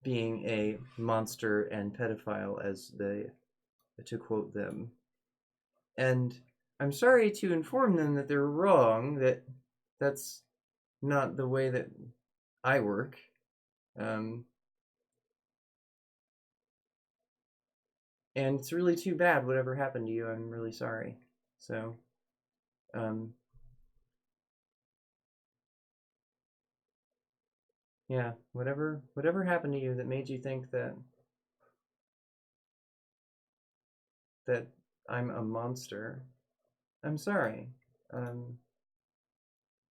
being a monster and pedophile, as they, to quote them. And I'm sorry to inform them that they're wrong, that that's not the way that I work. And it's really too bad whatever happened to you. I'm really sorry. So, yeah, whatever happened to you that made you think that I'm a monster, I'm sorry. I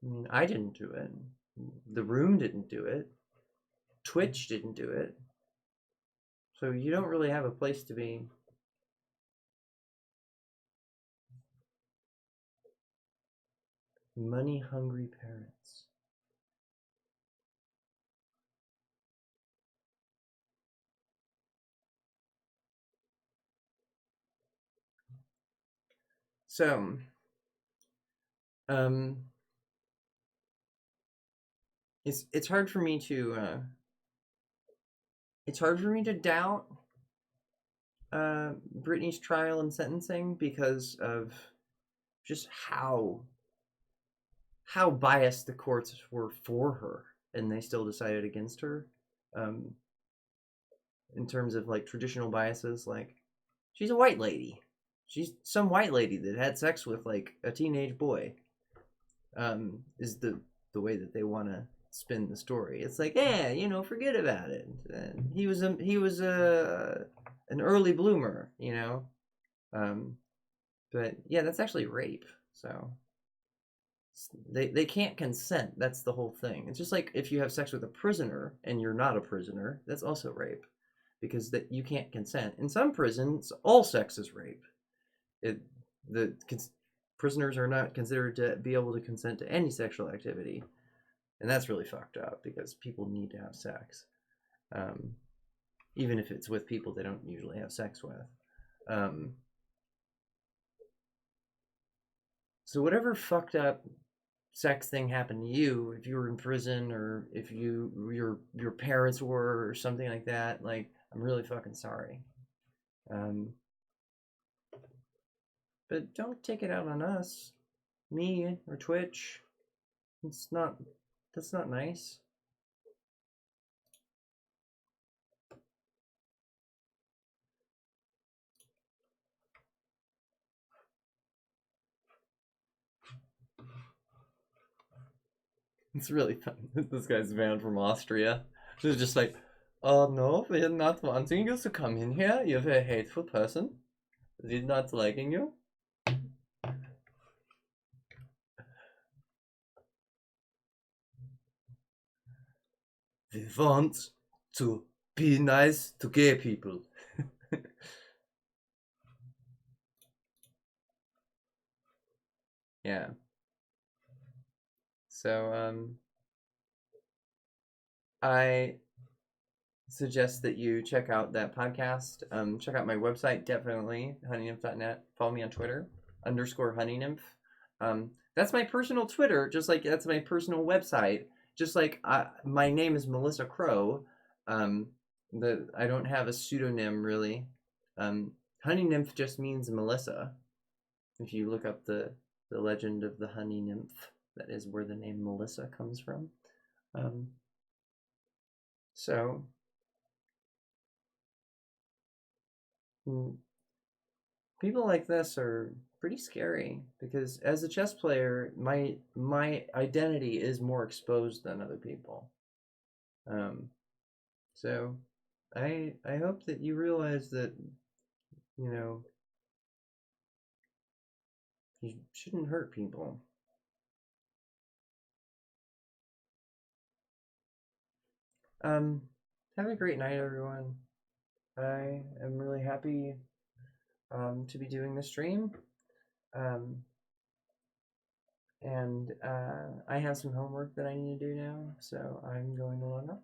mean, I didn't do it. The room didn't do it. Twitch didn't do it. So you don't really have a place to be. Money-hungry parents. So, it's hard for me to doubt Brittany's trial and sentencing because of just how biased the courts were for her, and they still decided against her. In terms of like traditional biases, like she's a white lady. She's some white lady that had sex with like a teenage boy. Is the way that they want to spin the story. It's like, yeah, forget about it. He was an early bloomer, but yeah, that's actually rape. So they can't consent. That's the whole thing. It's just like if you have sex with a prisoner and you're not a prisoner, that's also rape, because that you can't consent. In some prisons, all sex is rape. Prisoners are not considered to be able to consent to any sexual activity, and that's really fucked up because people need to have sex, even if it's with people they don't usually have sex with. So whatever fucked up sex thing happened to you, if you were in prison or if your parents were or something like that, like, I'm really fucking sorry. But don't take it out on us, me or Twitch. That's not nice. It's really fun. This guy's banned from Austria. She's just like, oh no, we're not wanting you to come in here. You're a very hateful person. We're not liking you. We want to be nice to gay people. Yeah. So, I suggest that you check out that podcast. Check out my website, definitely, honeynymph.net. Follow me on Twitter, _honeynymph. That's my personal Twitter, just like that's my personal website. Just like my name is Melissa Crow. I don't have a pseudonym really. Honey nymph just means Melissa. If you look up the legend of the honey nymph, that is where the name Melissa comes from. So people like this are pretty scary because as a chess player, my identity is more exposed than other people. So I hope that you realize that you shouldn't hurt people. Have a great night, everyone. I am really happy to be doing the stream. And I have some homework that I need to do now, so I'm going to log off.